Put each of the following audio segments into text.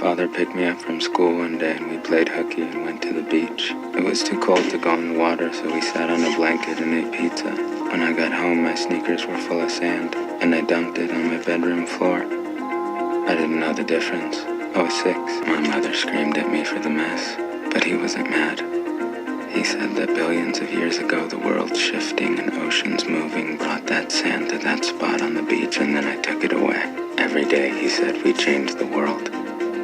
father picked me up from school one day and we played hooky and went to the beach. It was too cold to go in the water, so we sat on a blanket and ate pizza. When I got home, my sneakers were full of sand, and I dumped it on my bedroom floor. I didn't know the difference. I was 6. My mother screamed at me for the mess, but he wasn't mad. He said that billions of years ago, the world shifting and oceans moving brought that sand to that spot on the beach, and then I took it away. Every day, he said, we changed the world,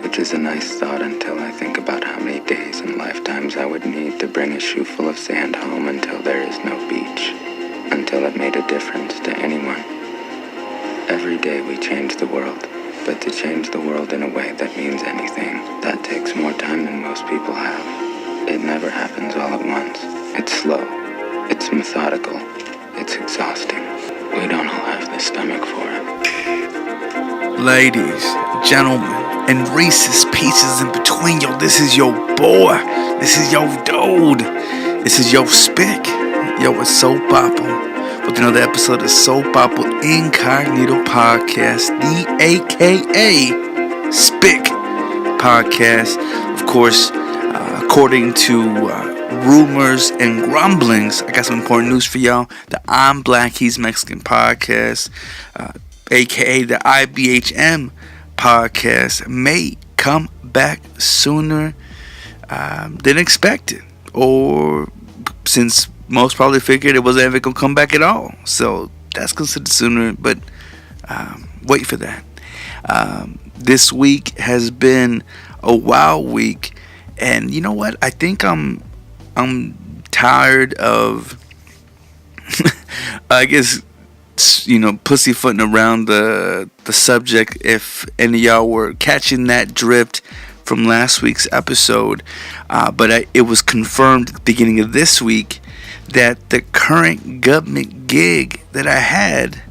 which is a nice thought until I think about how many days and lifetimes I would need to bring a shoe full of sand home until there is no beach, until it made a difference to anyone. Every day we change the world, but to change the world in a way that means anything, that takes more time than most people have. It never happens all at once. It's slow, it's methodical, it's exhausting. We don't all have the stomach for it. Ladies, gentlemen, and Reeses Pieces in between, yo, this is your boy, this is your dude, this is your spic, yo, it's Soul Papo, with another episode of Soul Papo Incognito Podcast, the AKA Spic Podcast. Of course, according to rumors and grumblings, I got some important news for y'all. The I'm Black, He's Mexican podcast, aka the IBHM Podcast, may come back sooner than expected, or since most probably figured it wasn't ever gonna come back at all. So that's considered sooner, but wait for that. This week has been a wild week. And you know what? I think I'm tired of, I guess, pussyfooting around the subject. If any of y'all were catching that drift from last week's episode, but it was confirmed at the beginning of this week that the current government gig that I had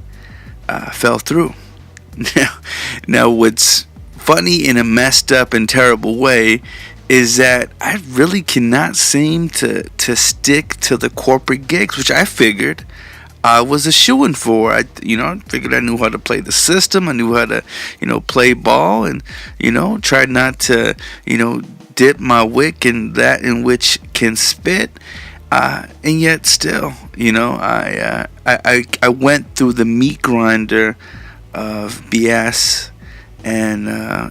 fell through. Now, what's funny in a messed up and terrible way is that I really cannot seem to stick to the corporate gigs, which I figured I was a shoo-in for. I figured I knew how to play the system. I knew how to, play ball, and, tried not to, dip my wick in that in which can spit. And yet still, I went through the meat grinder of BS and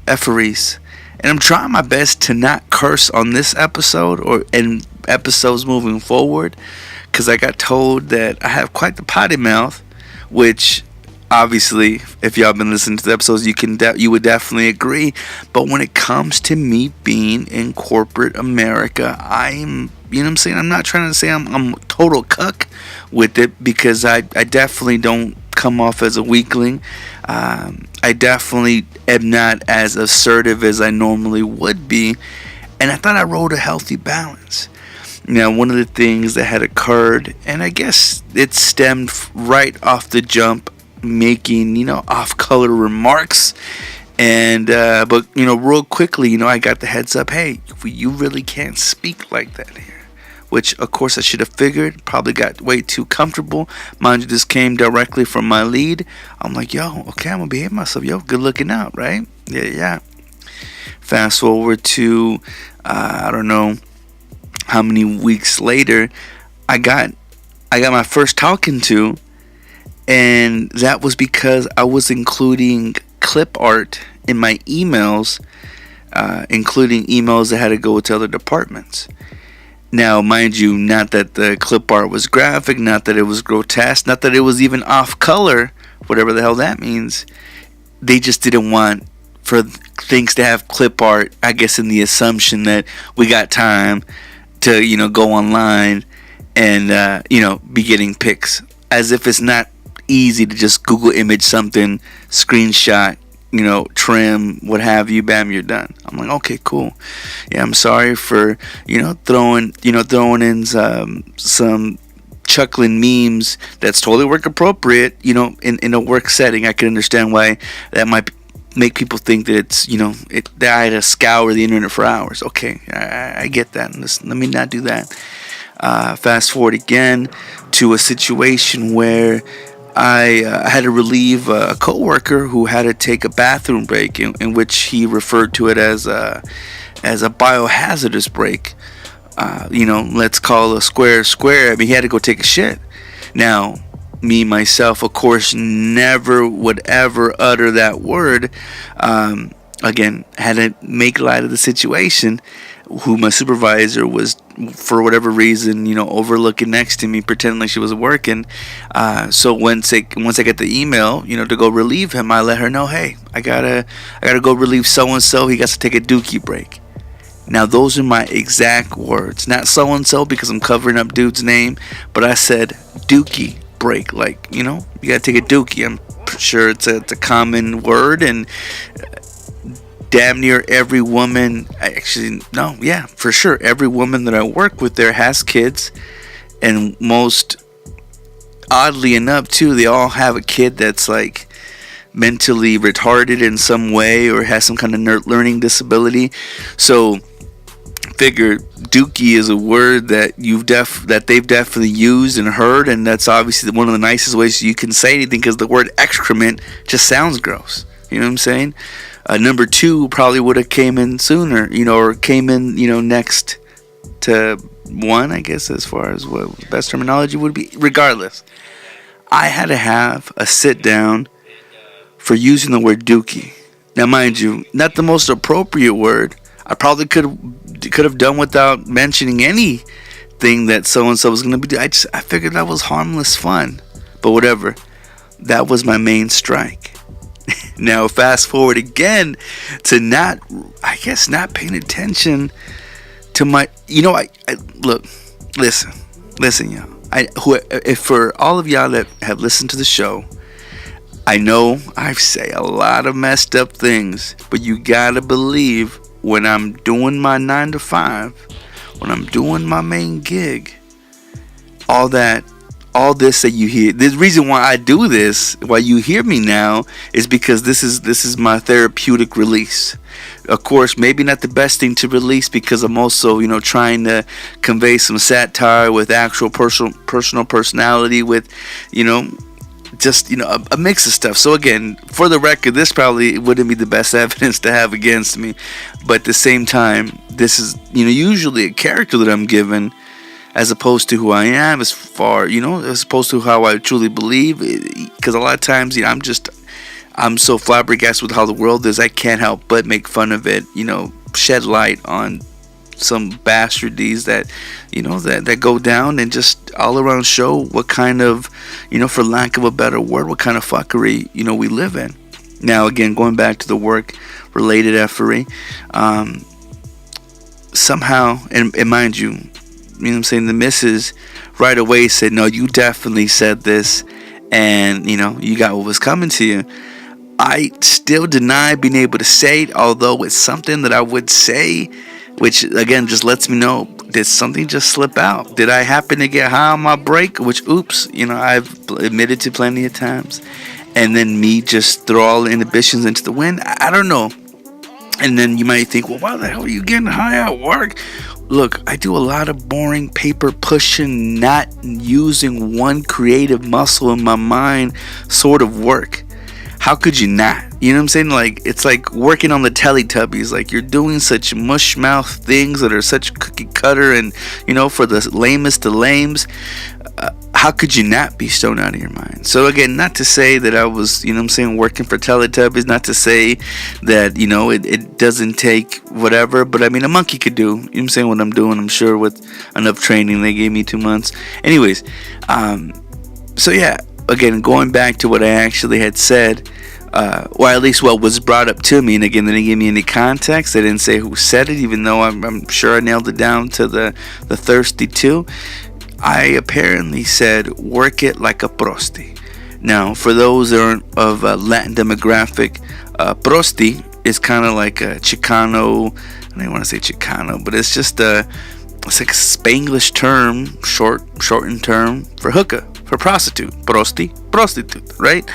efferese. And I'm trying my best to not curse on this episode or in episodes moving forward, because I got told that I have quite the potty mouth, which obviously, if y'all been listening to the episodes, you would definitely agree. But when it comes to me being in corporate America, I'm, I'm not trying to say I'm a total cuck with it, because I definitely don't come off as a weakling. I definitely am not as assertive as I normally would be, and I thought I rode a healthy balance. Now, one of the things that had occurred, and I guess it stemmed right off the jump, making off-color remarks, and but real quickly, I got the heads up. Hey, you really can't speak like that here. Which, of course, I should have figured. Probably got way too comfortable. Mind you, this came directly from my lead. I'm like, yo, okay, I'm going to behave myself. Yo, good looking out, right? Yeah. Fast forward to, I don't know how many weeks later, I got my first talking to. And that was because I was including clip art in my emails, including emails that had to go to other departments. Now, mind you, not that the clip art was graphic, not that it was grotesque, not that it was even off color, whatever the hell that means. They just didn't want for things to have clip art, I guess, in the assumption that we got time to, go online and, be getting pics. As if it's not easy to just Google image something, screenshot, trim, what have you, bam, you're done. I'm like, okay, cool. Yeah, I'm sorry for, throwing in some chuckling memes that's totally work appropriate, in a work setting. I can understand why that might make people think that it's, that I had to scour the internet for hours. Okay, I get that. Let me not do that. Fast forward again to a situation where I had to relieve a coworker who had to take a bathroom break, in which he referred to it as a biohazardous break. Let's call a square square. I mean, he had to go take a shit. Now, me, myself, of course, never would ever utter that word. Again, had to make light of the situation, who my supervisor was, for whatever reason, overlooking next to me, pretending like she was working. So once I get the email, to go relieve him, I let her know, hey, I gotta go relieve so-and-so. He got to take a Dookie break. Now, those are my exact words. Not so-and-so because I'm covering up dude's name, but I said Dookie break. Like, you gotta take a Dookie. I'm sure it's a common word, and damn near every woman, for sure, every woman that I work with there has kids, and most oddly enough too, they all have a kid that's like mentally retarded in some way or has some kind of learning disability. So figure Dookie is a word that they've definitely used and heard, and that's obviously one of the nicest ways you can say anything, because the word excrement just sounds gross. You know what I'm saying? Number two probably would have came in sooner, or came in, next to one, I guess, as far as what the best terminology would be. Regardless, I had to have a sit down for using the word Dookie. Now, mind you, not the most appropriate word. I probably could have done without mentioning anything that so and so was going to be doing. I figured that was harmless fun, but whatever. That was my main strike. Now, fast forward again to not paying attention to my, look, listen, y'all. If for all of y'all that have listened to the show, I know I say a lot of messed up things, but you gotta believe when I'm doing my 9 to 5, when I'm doing my main gig, all this that you hear, the reason why I do this, why you hear me now, is because this is my therapeutic release. Of course, maybe not the best thing to release, because I'm also, trying to convey some satire with actual personal personality, with, just, a mix of stuff. So again, for the record, this probably wouldn't be the best evidence to have against me, but at the same time, this is, usually a character that I'm given, as opposed to who I am, as opposed to how I truly believe. Because a lot of times, I'm so flabbergasted with how the world is, I can't help but make fun of it, shed light on some bastardies that, that go down, and just all around show what kind of, for lack of a better word, what kind of fuckery, we live in. Now, again, going back to the work-related effort, somehow, and mind you, the missus right away said, no, you definitely said this, and, you got what was coming to you. I still deny being able to say it, although it's something that I would say, which, again, just lets me know, did something just slip out? Did I happen to get high on my break? Which, oops, I've admitted to plenty of times. And then me just throw all the inhibitions into the wind? I don't know. And then you might think, well, why the hell are you getting high at work? Look, I do a lot of boring paper pushing, not using one creative muscle in my mind sort of work. How could you not? You know what I'm saying? Like, it's like working on the Teletubbies. Like, you're doing such mush mouth things that are such cookie cutter and, for the lamest of lames. How could you not be stoned out of your mind? So again, not to say that I was, working for Teletubbies, not to say that, it doesn't take whatever, but I mean, a monkey could do, what I'm doing, I'm sure, with enough training. They gave me 2 months. Anyways, so yeah, again, going back to what I actually had said, or at least what was brought up to me, and again, they didn't give me any context. They didn't say who said it, even though I'm sure I nailed it down to the thirsty too. I apparently said, work it like a Prosti. Now, for those that aren't of Latin demographic, Prosti is kind of like a Chicano. I don't want to say Chicano, but it's just it's like a Spanglish term, shortened term for hookah, for prostitute. Prosti, prostitute, right?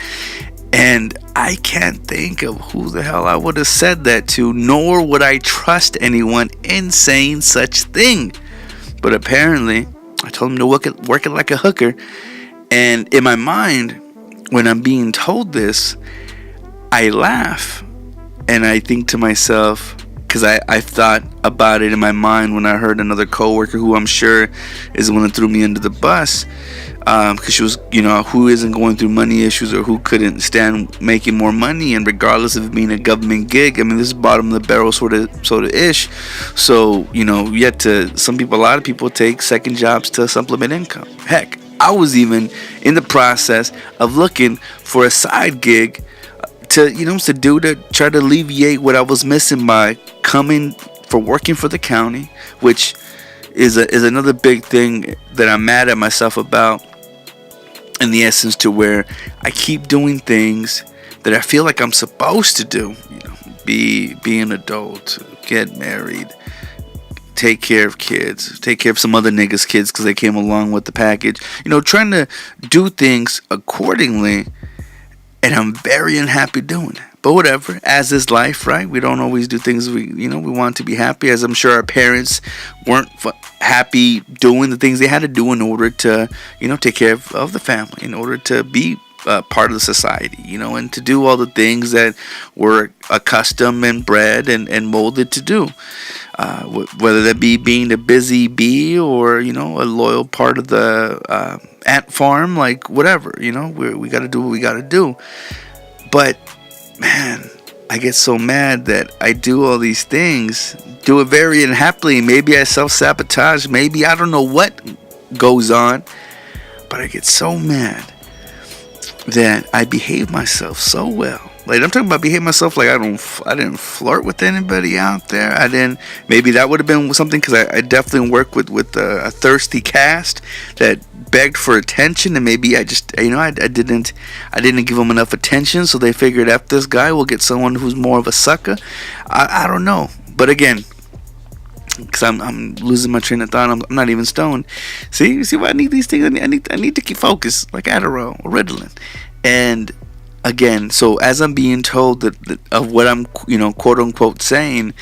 And I can't think of who the hell I would have said that to, nor would I trust anyone in saying such thing. But apparently, I told him to work it like a hooker. And in my mind, when I'm being told this, I laugh and I think to myself, because I thought about it in my mind when I heard another coworker who I'm sure is the one that threw me under the bus, because she was, who isn't going through money issues or who couldn't stand making more money, and regardless of it being a government gig, I mean, this is bottom of the barrel sort of ish. So a lot of people take second jobs to supplement income. Heck, I was even in the process of looking for a side gig to try to alleviate what I was missing by working for the county, which is another big thing that I'm mad at myself about, in the essence to where I keep doing things that I feel like I'm supposed to do, be an adult, get married, take care of kids, take care of some other niggas' kids because they came along with the package, trying to do things accordingly. And I'm very unhappy doing it. But whatever, as is life, right? We don't always do things we want to be happy. As I'm sure our parents weren't happy doing the things they had to do in order to, take care of the family, in order to be part of the society, and to do all the things that we're accustomed and bred and molded to do. Whether that be being a busy bee or, a loyal part of the ant farm, like whatever, we got to do what we got to do. But man, I get so mad that I do all these things, do it very unhappily. Maybe I self-sabotage, maybe I don't know what goes on, but I get so mad that I behave myself so well. Like, I'm talking about behave myself like I didn't flirt with anybody out there. Maybe that would have been something, because I definitely work with a thirsty cast that begged for attention, and maybe I just, I didn't give them enough attention, so they figured, F this guy, we'll get someone who's more of a sucker. I don't know. But again, because I'm losing my train of thought, I'm not even stoned. See why I need these things? I need to keep focused, like Adderall or Ritalin. And again, so as I'm being told that of what I'm, quote unquote saying,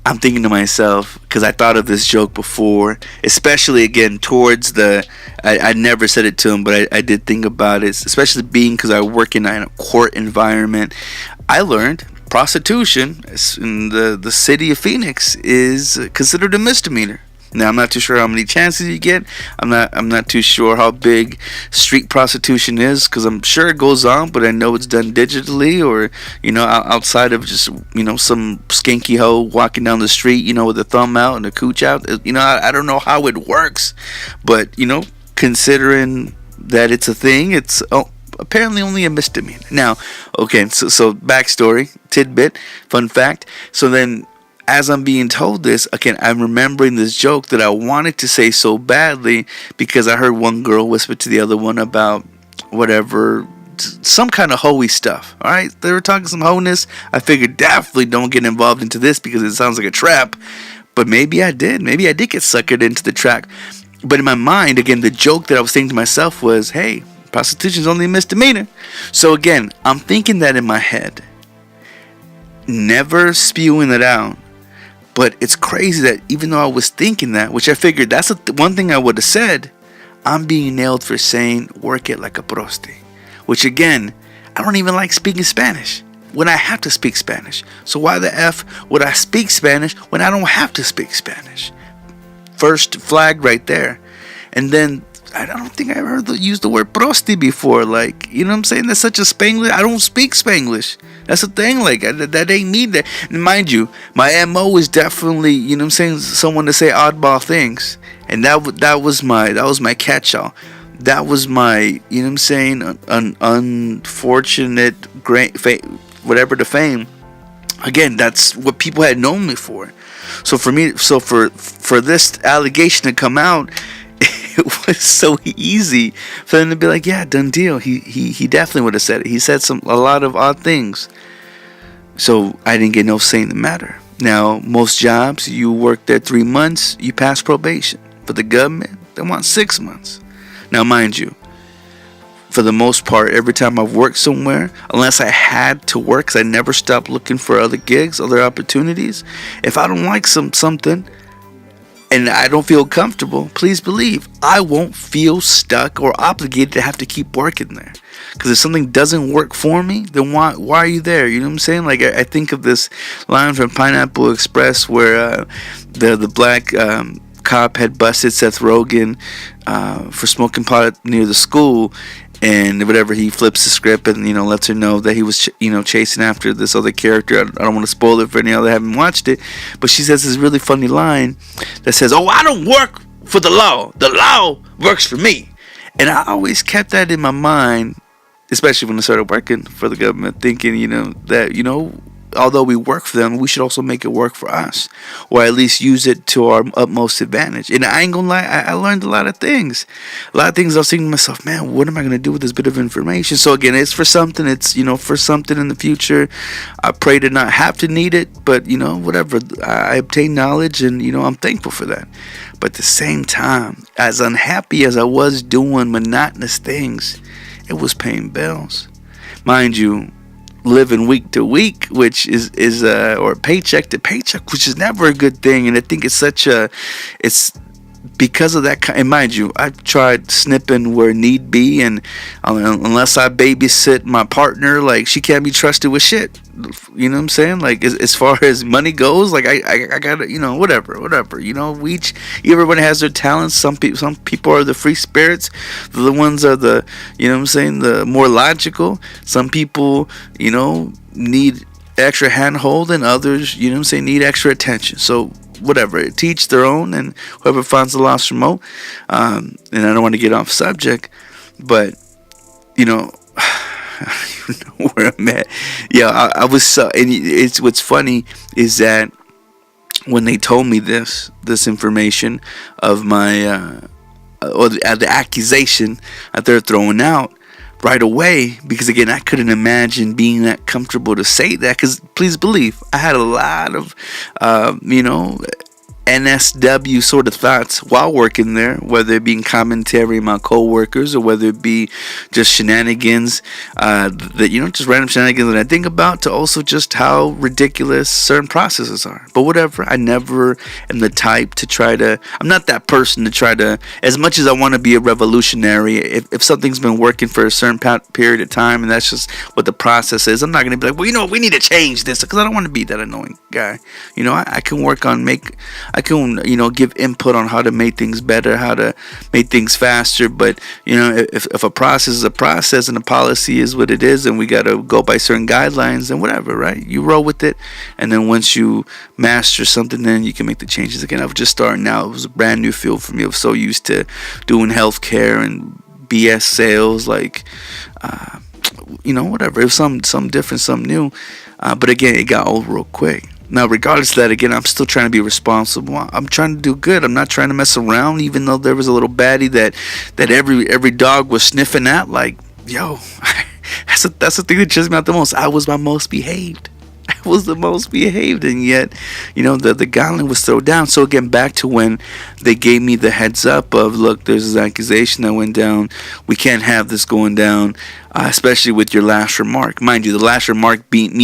I'm thinking to myself, because I thought of this joke before, especially again towards I never said it to him, but I did think about it, especially being because I work in a court environment. I learned prostitution in the city of Phoenix is considered a misdemeanor. Now, I'm not too sure how many chances you get. I'm not too sure how big street prostitution is, because I'm sure it goes on, but I know it's done digitally, or outside of just some skanky hoe walking down the street with a thumb out and a cooch out. I don't know how it works, but considering that it's a thing, it's apparently only a misdemeanor. Now, okay, so backstory, tidbit, fun fact. So then, as I'm being told this, again, I'm remembering this joke that I wanted to say so badly, because I heard one girl whisper to the other one about whatever, some kind of hoey stuff. All right, they were talking some hoeness. I figured definitely don't get involved into this because it sounds like a trap. But maybe I did. Maybe I did get suckered into the trap. But in my mind, again, the joke that I was saying to myself was, hey, prostitution is only a misdemeanor. So again, I'm thinking that in my head, never spewing it out. But it's crazy that even though I was thinking that, which I figured that's one thing I would have said, I'm being nailed for saying work it like a prosti. Which again, I don't even like speaking Spanish when I have to speak Spanish. So why the F would I speak Spanish when I don't have to speak Spanish? First flag right there. And then I don't think I ever used the word prosti before. Like, you know what I'm saying? That's such a Spanglish. I don't speak Spanglish. That's the thing. Like, that ain't me. That, and mind you, my MO is definitely, you know what I'm saying, someone to say oddball things. And that was my catch-all. That was my, you know what I'm saying, an unfortunate great whatever the fame. Again, that's what people had known me for. So for me, for this allegation to come out, it was so easy for them to be like, yeah, done deal. He definitely would have said it. He said a lot of odd things. So I didn't get no say in the matter. Now, most jobs, you work there 3 months, you pass probation. For the government, they want 6 months. Now, mind you, for the most part, every time I've worked somewhere, unless I had to work, because I never stopped looking for other gigs, other opportunities, if I don't like something, and I don't feel comfortable, please believe I won't feel stuck or obligated to have to keep working there. Because if something doesn't work for me, then why are you there? You know what I'm saying? Like, I think of this line from Pineapple Express where the black cop had busted Seth Rogen for smoking pot near the school. And whatever, he flips the script and, lets her know that he was, chasing after this other character. I don't want to spoil it for any other that haven't watched it. But she says this really funny line that says, "Oh, I don't work for the law. The law works for me." And I always kept that in my mind, especially when I started working for the government, thinking, that, although we work for them, we should also make it work for us, or at least use it to our utmost advantage. And I ain't gonna lie, I learned a lot of things. I was thinking to myself, man, what am I gonna do with this bit of information? So again, it's for something. It's, for something in the future. I pray to not have to need it, but whatever. I obtain knowledge, and I'm thankful for that. But at the same time, as unhappy as I was doing monotonous things, it was paying bills, mind you. Living week to week, which is or paycheck to paycheck, which is never a good thing. And I think it's because of that. And mind you, I've tried snipping where need be, and unless I babysit my partner, like, she can't be trusted with shit. You know what I'm saying? Like, as far as money goes, like, I gotta, whatever. Everybody has their talents. Some people are the free spirits. The ones are the, the more logical. Some people, need extra hand hold, and others, need extra attention. So whatever, teach their own, and whoever finds the lost remote. And I don't want to get off subject, but I don't know where I'm at. Yeah, I was so, and it's what's funny is that when they told me this information of my or the accusation that they're throwing out right away, because again, I couldn't imagine being that comfortable to say that, because please believe I had a lot of NSW sort of thoughts while working there, whether it be in commentary my coworkers, or whether it be just shenanigans that just random shenanigans that I think about, to also just how ridiculous certain processes are. But whatever, I never am the type to try to, I'm not that person to try to, as much as I want to be a revolutionary, if something's been working for a certain period of time and that's just what the process is, I'm not going to be like, well, we need to change this, because I don't want to be that annoying guy. I can work on I can, give input on how to make things better, how to make things faster. But, if a process is a process and a policy is what it is, and we got to go by certain guidelines, then whatever, right? You roll with it. And then once you master something, then you can make the changes. Again, I was just starting out. It was a brand new field for me. I was so used to doing healthcare and BS sales, like, whatever. It was some different, something new. But again, it got old real quick. Now, regardless of that, again, I'm still trying to be responsible. I'm trying to do good. I'm not trying to mess around, even though there was a little baddie that every dog was sniffing at. Like, yo, that's the thing that trips me out the most. I was my most behaved. I was the most behaved, and yet, the gauntlet was thrown down. So again, back to when they gave me the heads up of, look, there's this accusation that went down. We can't have this going down, especially with your last remark. Mind you, the last remark being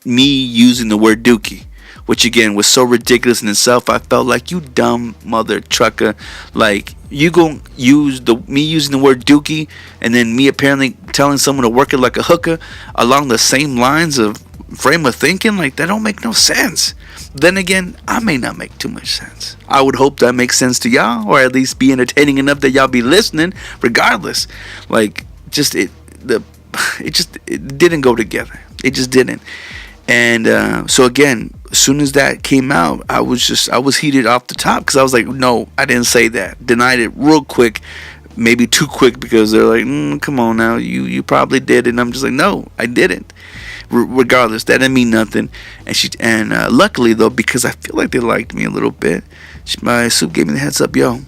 me using the word Dookie, which again was so ridiculous in itself. I felt like, you dumb mother trucker, like, you gonna use me using the word Dookie, and then me apparently telling someone to work it like a hooker along the same lines of frame of thinking. Like, that don't make no sense. Then again, I may not make too much sense. I would hope that makes sense to y'all, or at least be entertaining enough that y'all be listening. Regardless, like, it didn't go together. It just didn't. And so again, as soon as that came out, I was heated off the top, because I was like, no, I didn't say that. Denied it real quick, maybe too quick, because they're like, come on now, you probably did. And I'm just like, no, I didn't. Regardless, that didn't mean nothing. And luckily though, because I feel like they liked me a little bit, my soup gave me the heads up, yo,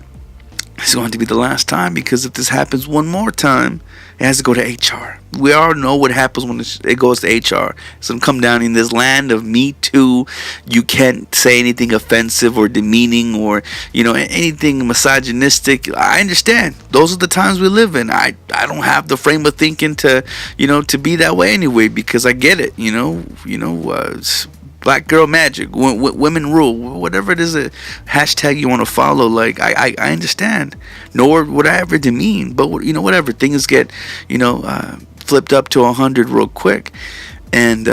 it's going to be the last time, because if this happens one more time, it has to go to HR. We all know what happens when it goes to HR. It's going to come down in this land of Me Too. You can't say anything offensive or demeaning or, anything misogynistic. I understand. Those are the times we live in. I don't have the frame of thinking to be that way anyway, because I get it, like Black girl magic, women rule, whatever it is, a hashtag you want to follow. Like I understand, nor would I ever demean, but whatever, things get flipped up to 100 real quick. And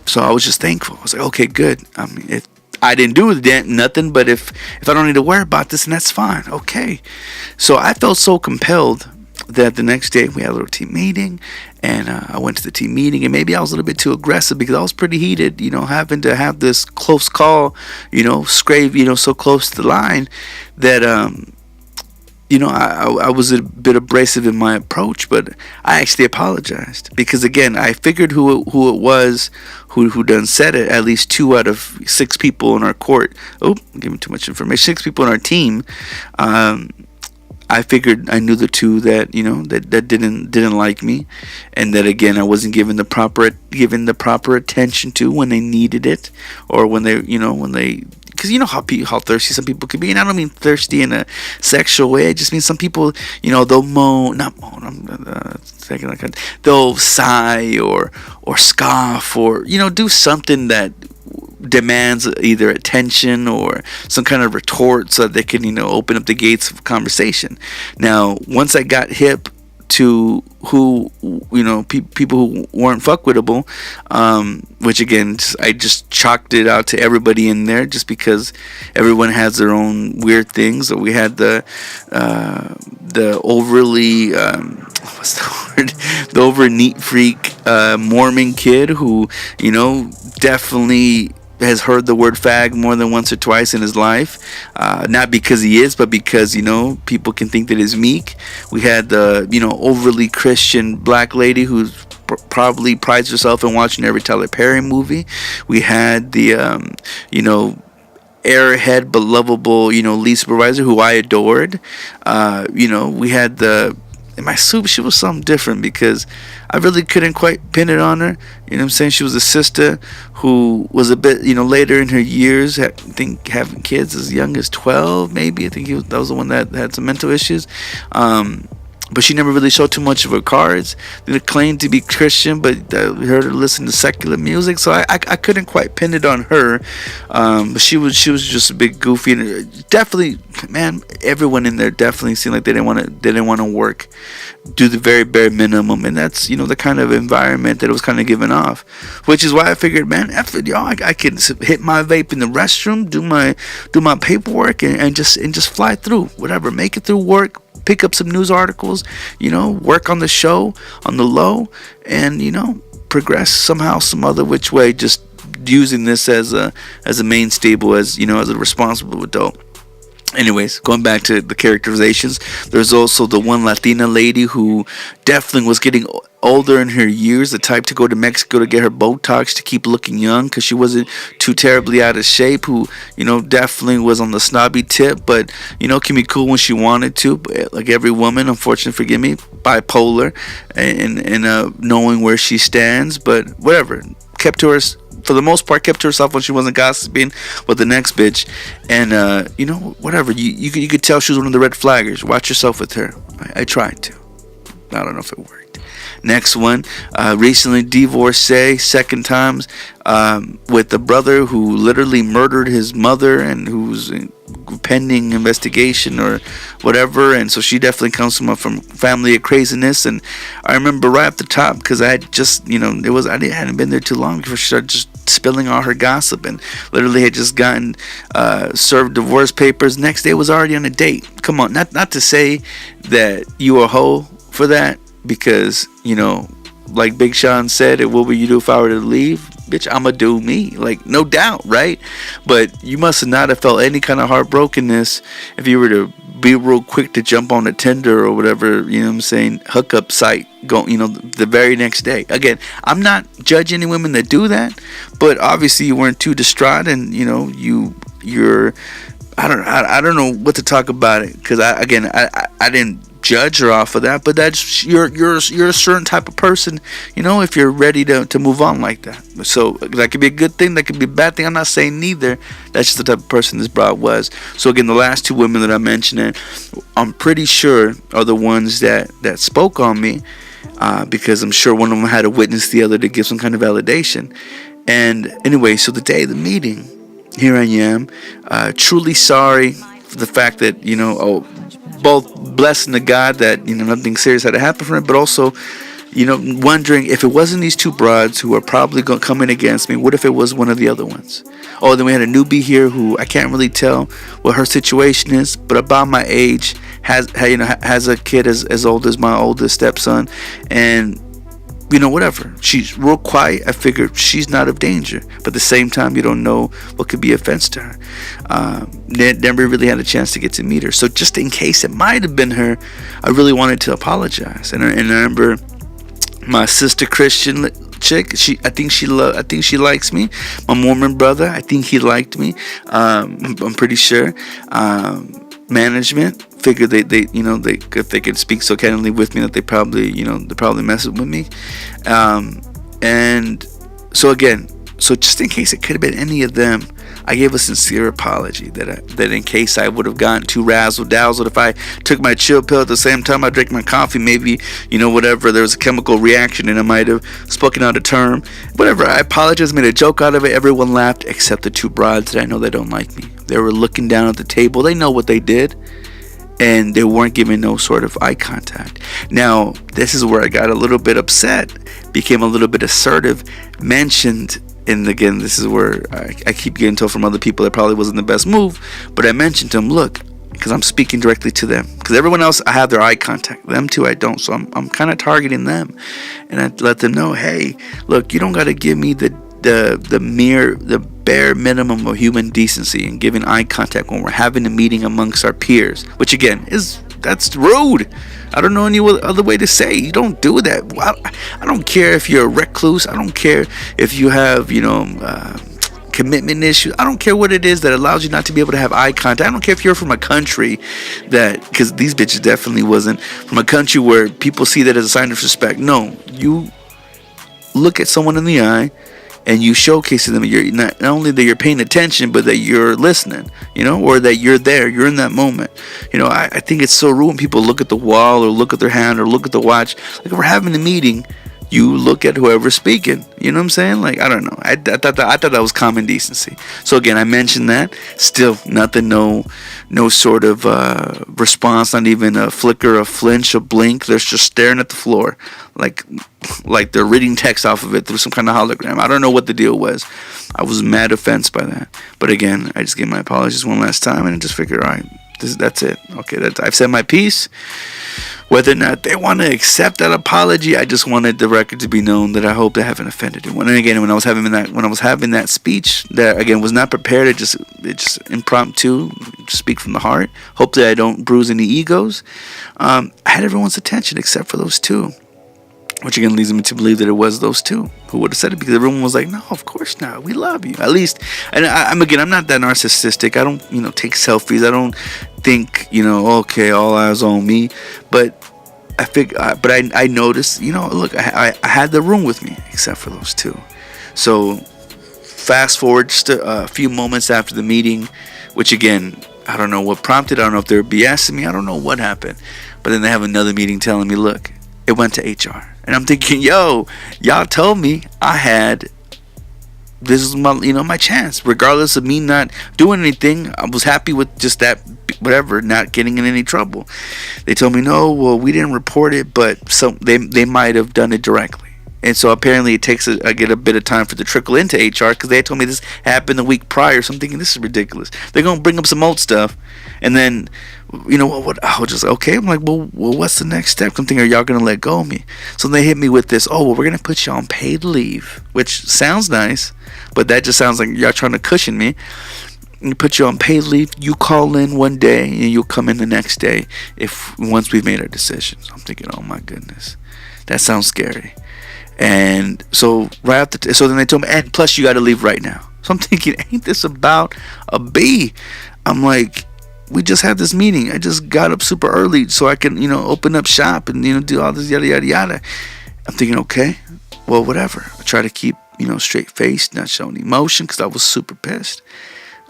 so I was just thankful. I was like, okay, good. I mean, if I didn't do nothing, but if I don't need to worry about this, then that's fine. Okay. So I felt so compelled that the next day we had a little team meeting, and I went to the team meeting, and maybe I was a little bit too aggressive because I was pretty heated, having to have this close call, scrape, so close to the line that, I was a bit abrasive in my approach, but I actually apologized because, again, I figured who it was who done said it. At least 2 out of 6 people in our court. Oh, I'm giving too much information. 6 people in our team. I figured I knew the 2 that that didn't like me, and that, again, I wasn't given the proper attention to when they needed it, or when they because how thirsty some people can be. And I don't mean thirsty in a sexual way. I just mean some people, they'll they'll sigh or scoff or do something that demands either attention or some kind of retort so that they can open up the gates of conversation. Now, once I got hip to who people who weren't fuckwittable, which again I just chalked it out to everybody in there, just because everyone has their own weird things. So we had the overly what's the word, the over neat freak Mormon kid who definitely has heard the word fag more than once or twice in his life, not because he is, but because people can think that he's meek. We had the overly Christian black lady who's probably prides herself in watching every Tyler Perry movie. We had the airhead but lovable lead supervisor who I adored. We had in my soup, she was something different because I really couldn't quite pin it on her. You know what I'm saying? She was a sister who was a bit, later in her years, I think having kids as young as 12, maybe. I think that was the one that had some mental issues. But she never really showed too much of her cards. They claimed to be Christian, but we heard her listen to secular music, so I couldn't quite pin it on her. But she was just a big goofy, and definitely, man, everyone in there definitely seemed like they didn't want to work, do the very bare minimum, and that's the kind of environment that it was kind of giving off. Which is why I figured, man, after I could hit my vape in the restroom, do my paperwork, and just fly through whatever, make it through work. Pick up some news articles, work on the show on the low, and progress somehow, some other which way, just using this as a main stable, as a responsible adult. Anyways, going back to the characterizations, there's also the one Latina lady who definitely was getting older in her years, the type to go to Mexico to get her Botox to keep looking young because she wasn't too terribly out of shape, who, definitely was on the snobby tip, but, can be cool when she wanted to, but like every woman, unfortunately, forgive me, bipolar, and knowing where she stands, but whatever, for the most part, kept to herself when she wasn't gossiping with the next bitch. And, whatever. You could tell she was one of the red flaggers. Watch yourself with her. I tried to. I don't know if it worked. Next one, recently divorcee, second times, with the brother who literally murdered his mother and who's pending investigation or whatever. And so she definitely comes from family of craziness. And I remember right off the top, because I had just, I hadn't been there too long before she started just spilling all her gossip, and literally had just gotten served divorce papers. Next day was already on a date. Come on, not to say that you a hoe for that, because like Big Sean said, what would you do if I were to leave? Bitch, I'ma do me, like, no doubt, right? But you must not have felt any kind of heartbrokenness if you were to be real quick to jump on a Tinder or whatever, hookup site, the very next day. Again, I'm not judging any women that do that, but obviously you weren't too distraught, and you're I don't know what to talk about it, because I didn't judge her off of that, but that's you're a certain type of person, if you're ready to move on like that. So that could be a good thing, that could be a bad thing. I'm not saying neither. That's just the type of person this broad was. So again, the last 2 women that I mentioned, I'm pretty sure are the ones that spoke on me, because I'm sure one of them had to witness the other to give some kind of validation. And anyway, so the day of the meeting, here I am, truly sorry for the fact that, both blessing to God that, nothing serious had to happen from it, but also, wondering if it wasn't these two broads who are probably coming against me, what if it was one of the other ones? Oh, then we had a newbie here who I can't really tell what her situation is, but about my age, has a kid as old as my oldest stepson, and whatever. She's real quiet. I figured she's not of danger, but at the same time, you don't know what could be offense to her. Never really had a chance to get to meet her, so just in case it might have been her, I really wanted to apologize. And I remember my sister Christian chick. I think she likes me. My Mormon brother, I think he liked me. I'm pretty sure. Management figured they if they could speak so candidly with me that they probably messing with me. And so just in case it could have been any of them, I gave a sincere apology that in case I would have gotten too razzle-dazzled, if I took my chill pill at the same time I drank my coffee, maybe, whatever, there was a chemical reaction and I might have spoken out a term. Whatever, I apologized, made a joke out of it. Everyone laughed except the two broads that I know they don't like me. They were looking down at the table. They know what they did, and they weren't giving no sort of eye contact. Now, this is where I got a little bit upset, became a little bit assertive, mentioned. And again, this is where I keep getting told from other people that probably wasn't the best move. But I mentioned to them, look, because I'm speaking directly to them. Because everyone else, I have their eye contact. Them two, I don't. So I'm kind of targeting them. And I let them know, hey, look, you don't got to give me the bare minimum of human decency and giving eye contact when we're having a meeting amongst our peers. Which again, that's rude. I don't know any other way to say. You don't do that. I don't care if you're a recluse. I don't care if you have, commitment issues. I don't care what it is that allows you not to be able to have eye contact. I don't care if you're from a country because these bitches definitely wasn't from a country where people see that as a sign of respect. No, you look at someone in the eye and you showcase to them you're not only that you're paying attention, but that you're listening, or that you're there, you're in that moment. I think it's so rude when people look at the wall or look at their hand or look at the watch. Like if we're having a meeting, you look at whoever's speaking. You know what I'm saying? Like, I don't know. I thought that was common decency. So again, I mentioned that. Still nothing, no sort of response, not even a flicker, a flinch, a blink. They're just staring at the floor like they're reading text off of it through some kind of hologram. I don't know what the deal was. I was mad offensed by that. But again, I just gave my apologies one last time and I just figured, all right, that's it. Okay, I've said my piece. Whether or not they want to accept that apology, I just wanted the record to be known that I hope they haven't offended anyone. And again, when I was having that speech, that again was not prepared. It just impromptu, speak from the heart. Hopefully, I don't bruise any egos. I had everyone's attention except for those two, which again leads me to believe that it was those two who would have said it, because everyone was like, "No, of course not. We love you." At least, and I'm not that narcissistic. I don't, take selfies. I don't think, okay, all eyes on me. But I noticed, look, I had the room with me except for those two. So fast forward just a few moments after the meeting, which again, I don't know what prompted. I don't know if they were BSing me. I don't know what happened. But then they have another meeting telling me, look, it went to HR. And I'm thinking, y'all told me this is my chance. Regardless of me not doing anything, I was happy with just that, whatever, not getting in any trouble. They told me, no, well, we didn't report it, but they might have done it directly. And so apparently it takes I get a bit of time for it to trickle into HR, because they told me this happened the week prior. So I'm thinking, this is ridiculous. They're going to bring up some old stuff. And then, what? I was just, okay. I'm like, well, what's the next step? I'm thinking, are y'all going to let go of me? So they hit me with this, we're going to put you on paid leave, which sounds nice, but that just sounds like y'all trying to cushion me. And put you on paid leave. You call in one day and you'll come in the next day once we've made our decisions. I'm thinking, oh my goodness, that sounds scary. And so so then they told me, and plus you got to leave right now. So I'm thinking, ain't this about a B? I'm like, we just had this meeting. I just got up super early so I can, open up shop and, do all this yada, yada, yada. I'm thinking, okay, well, whatever. I try to keep, straight faced, not showing emotion, because I was super pissed.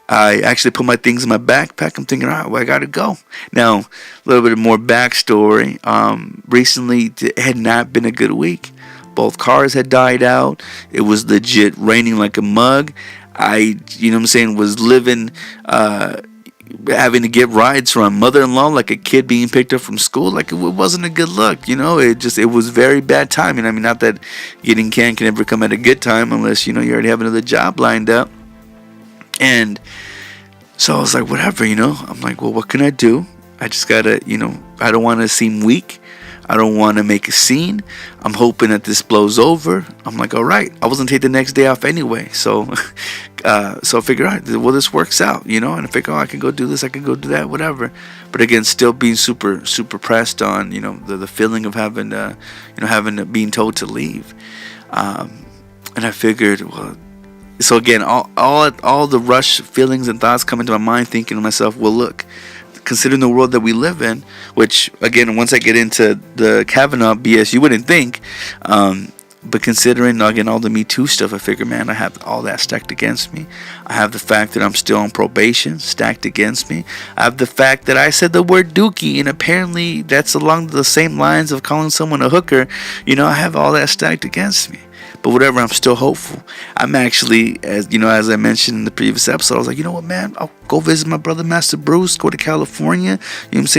I actually put my things in my backpack. I'm thinking, all right, well, I got to go. Now, a little bit more backstory. Recently, it had not been a good week. Both cars had died out. It was legit raining like a mug. I, was living, having to get rides from my mother-in-law like a kid being picked up from school. Like, it wasn't a good look, it was very bad timing. I mean, not that getting canned can ever come at a good time unless, you already have another job lined up. And so I was like, whatever, I'm like, well, what can I do? I just gotta, I don't want to seem weak. I don't want to make a scene. I'm hoping that this blows over. I'm like, all right. I wasn't taking the next day off anyway. So I figured, all right, well, this works out, and I figure, I can go do this. I can go do that, whatever. But again, still being super, super pressed on, the feeling of being told to leave. And I figured, well, so again, all the rush feelings and thoughts come into my mind, thinking to myself, well, look, considering the world that we live in, which again, once I get into the Cavanaugh BS, you wouldn't think, but considering again all the Me Too stuff, I figure, man, I have all that stacked against me. I have the fact that I'm still on probation stacked against me. I have the fact that I said the word Dookie, and apparently that's along the same lines of calling someone a hooker. I have all that stacked against me. But whatever, I'm still hopeful. I'm actually, as I mentioned in the previous episode, I was like, you know what, man, I'll go visit my brother, Master Bruce, go to California,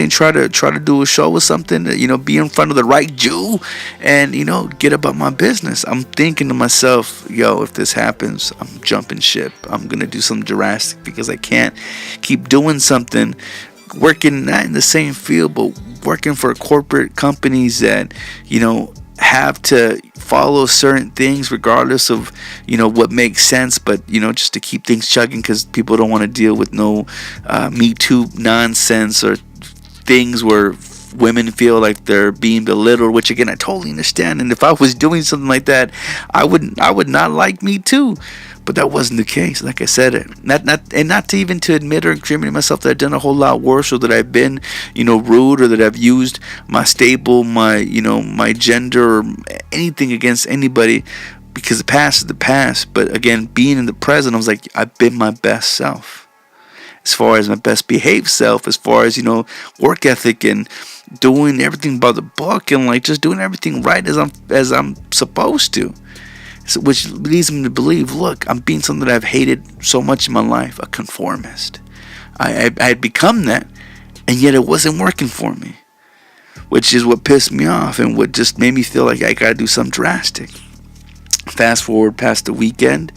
try to do a show or something, be in front of the right Jew, and, get about my business. I'm thinking to myself, yo, if this happens, I'm jumping ship. I'm going to do something drastic because I can't keep doing something, working not in the same field, but working for corporate companies that, have to follow certain things regardless of what makes sense, but just to keep things chugging because people don't want to deal with no Me Too nonsense or things where women feel like they're being belittled, which again I totally understand. And if I was doing something like that, I would not like Me Too. But that wasn't the case. Like I said, not to even to admit or incriminate myself that I've done a whole lot worse, or that I've been, rude, or that I've used my stable, my gender, or anything against anybody, because the past is the past. But again, being in the present, I was like, I've been my best self, as far as my best behaved self, as far as work ethic and doing everything by the book, and like just doing everything right as I'm supposed to. So, which leads me to believe, look, I'm being something that I've hated so much in my life, a conformist. I had become that, and yet it wasn't working for me, which is what pissed me off and what just made me feel like I gotta do something drastic. Fast forward past the weekend,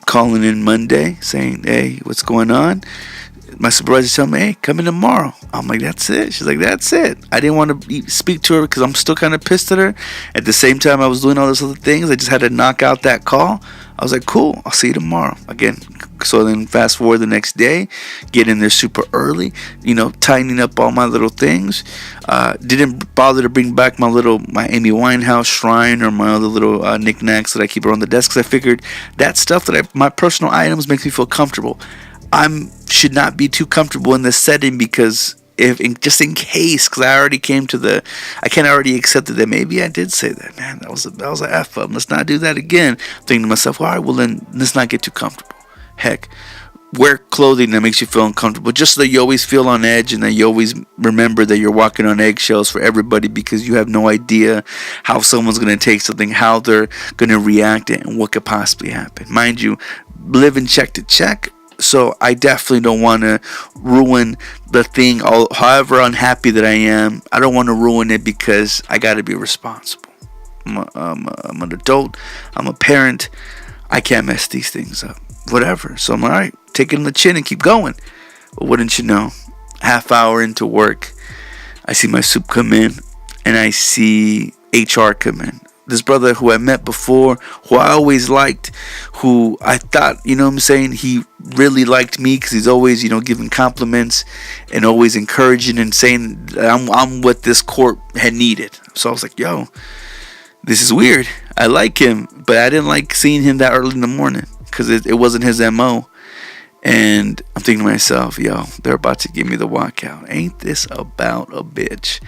calling in Monday, saying, hey, what's going on? My supervisor told me, hey, come in tomorrow. I'm like, that's it? She's like, that's it. I didn't want to speak to her because I'm still kind of pissed at her. At the same time, I was doing all those other things. I just had to knock out that call. I was like, cool, I'll see you tomorrow. Again, so then fast forward the next day, get in there super early, tightening up all my little things. Didn't bother to bring back my Amy Winehouse shrine or my other little knickknacks that I keep around the desk, because I figured that stuff my personal items makes me feel comfortable. Should not be too comfortable in this setting, because just in case, because I already accepted that maybe I did say that, man, that was an F up. Let's not do that again. Thinking to myself, all right, well then let's not get too comfortable. Heck, wear clothing that makes you feel uncomfortable, just so that you always feel on edge and that you always remember that you're walking on eggshells for everybody, because you have no idea how someone's going to take something, how they're going to react, and what could possibly happen. Mind you, living check to check. So I definitely don't want to ruin the thing. However unhappy that I am, I don't want to ruin it, because I got to be responsible. I'm an adult. I'm a parent. I can't mess these things up. Whatever. So I'm like, all right, take it on the chin and keep going. But wouldn't you know, half hour into work, I see my soup come in, and I see HR come in. This brother who I met before, who I always liked, who I thought, he really liked me, because he's always, giving compliments and always encouraging and saying I'm what this corp had needed. So I was like, yo, this is weird. I like him, but I didn't like seeing him that early in the morning, because it wasn't his MO. And I'm thinking to myself, yo, they're about to give me the walkout. Ain't this about a bitch?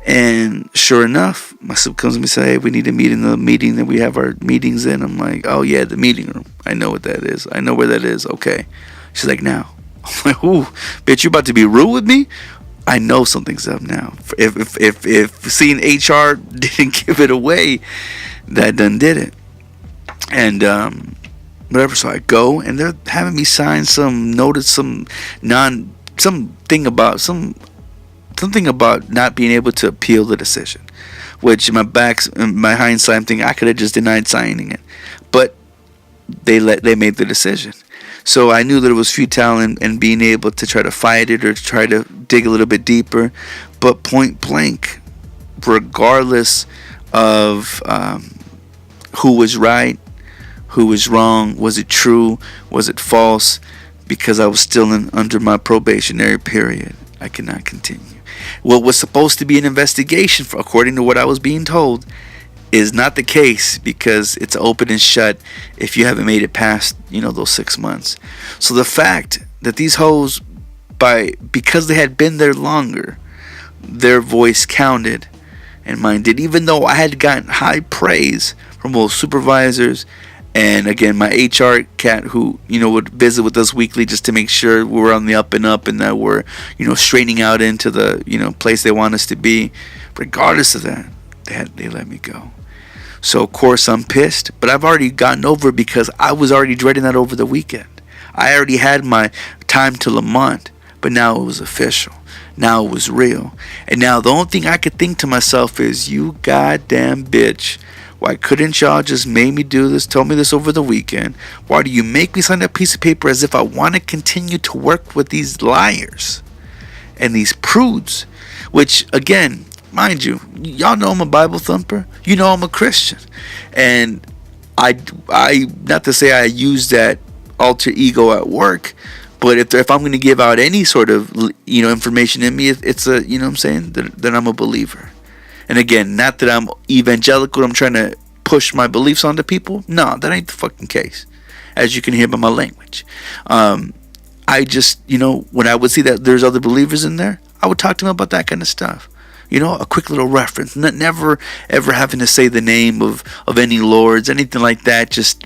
And sure enough, my sub comes to me and says, hey, we need to meet in the meeting that we have our meetings in. I'm like, oh yeah, the meeting room. I know what that is. I know where that is. Okay. She's like, now. I'm like, ooh, bitch, you about to be rude with me? I know something's up now. If seeing HR didn't give it away, that done did it. And whatever, so I go, and they're having me sign some notice, something about not being able to appeal the decision. Which in my hindsight, I'm thinking I could have just denied signing it, but they made the decision. So I knew that it was futile in being able to try to fight it or to try to dig a little bit deeper. But point blank, regardless of who was right, who was wrong, was it true, was it false, because I was still under my probationary period, I could not continue. What was supposed to be an investigation, according to what I was being told, is not the case, because it's open and shut if you haven't made it past, those 6 months. So the fact that these hoes, because they had been there longer, their voice counted and mine did, even though I had gotten high praise from both supervisors and, again, my HR cat, who would visit with us weekly just to make sure we were on the up and up and that we're straightening out into the place they want us to be. Regardless of that, they let me go. So of course I'm pissed, but I've already gotten over it because I was already dreading that over the weekend. I already had my time to lament, but now it was official. Now it was real. And now the only thing I could think to myself is, you goddamn bitch, why couldn't y'all just make me do this, tell me this over the weekend? Why do you make me sign that piece of paper as if I want to continue to work with these liars and these prudes? Which, again, mind you, y'all know I'm a Bible thumper. You know I'm a Christian. And I not to say I use that alter ego at work, but if I'm going to give out any sort of information in me, it's a, what I'm saying, that I'm a believer. And again, not that I'm evangelical, I'm trying to push my beliefs onto people. No, that ain't the fucking case, as you can hear by my language. I just, when I would see that there's other believers in there, I would talk to them about that kind of stuff. A quick little reference. Never ever having to say the name of any lords, anything like that. Just,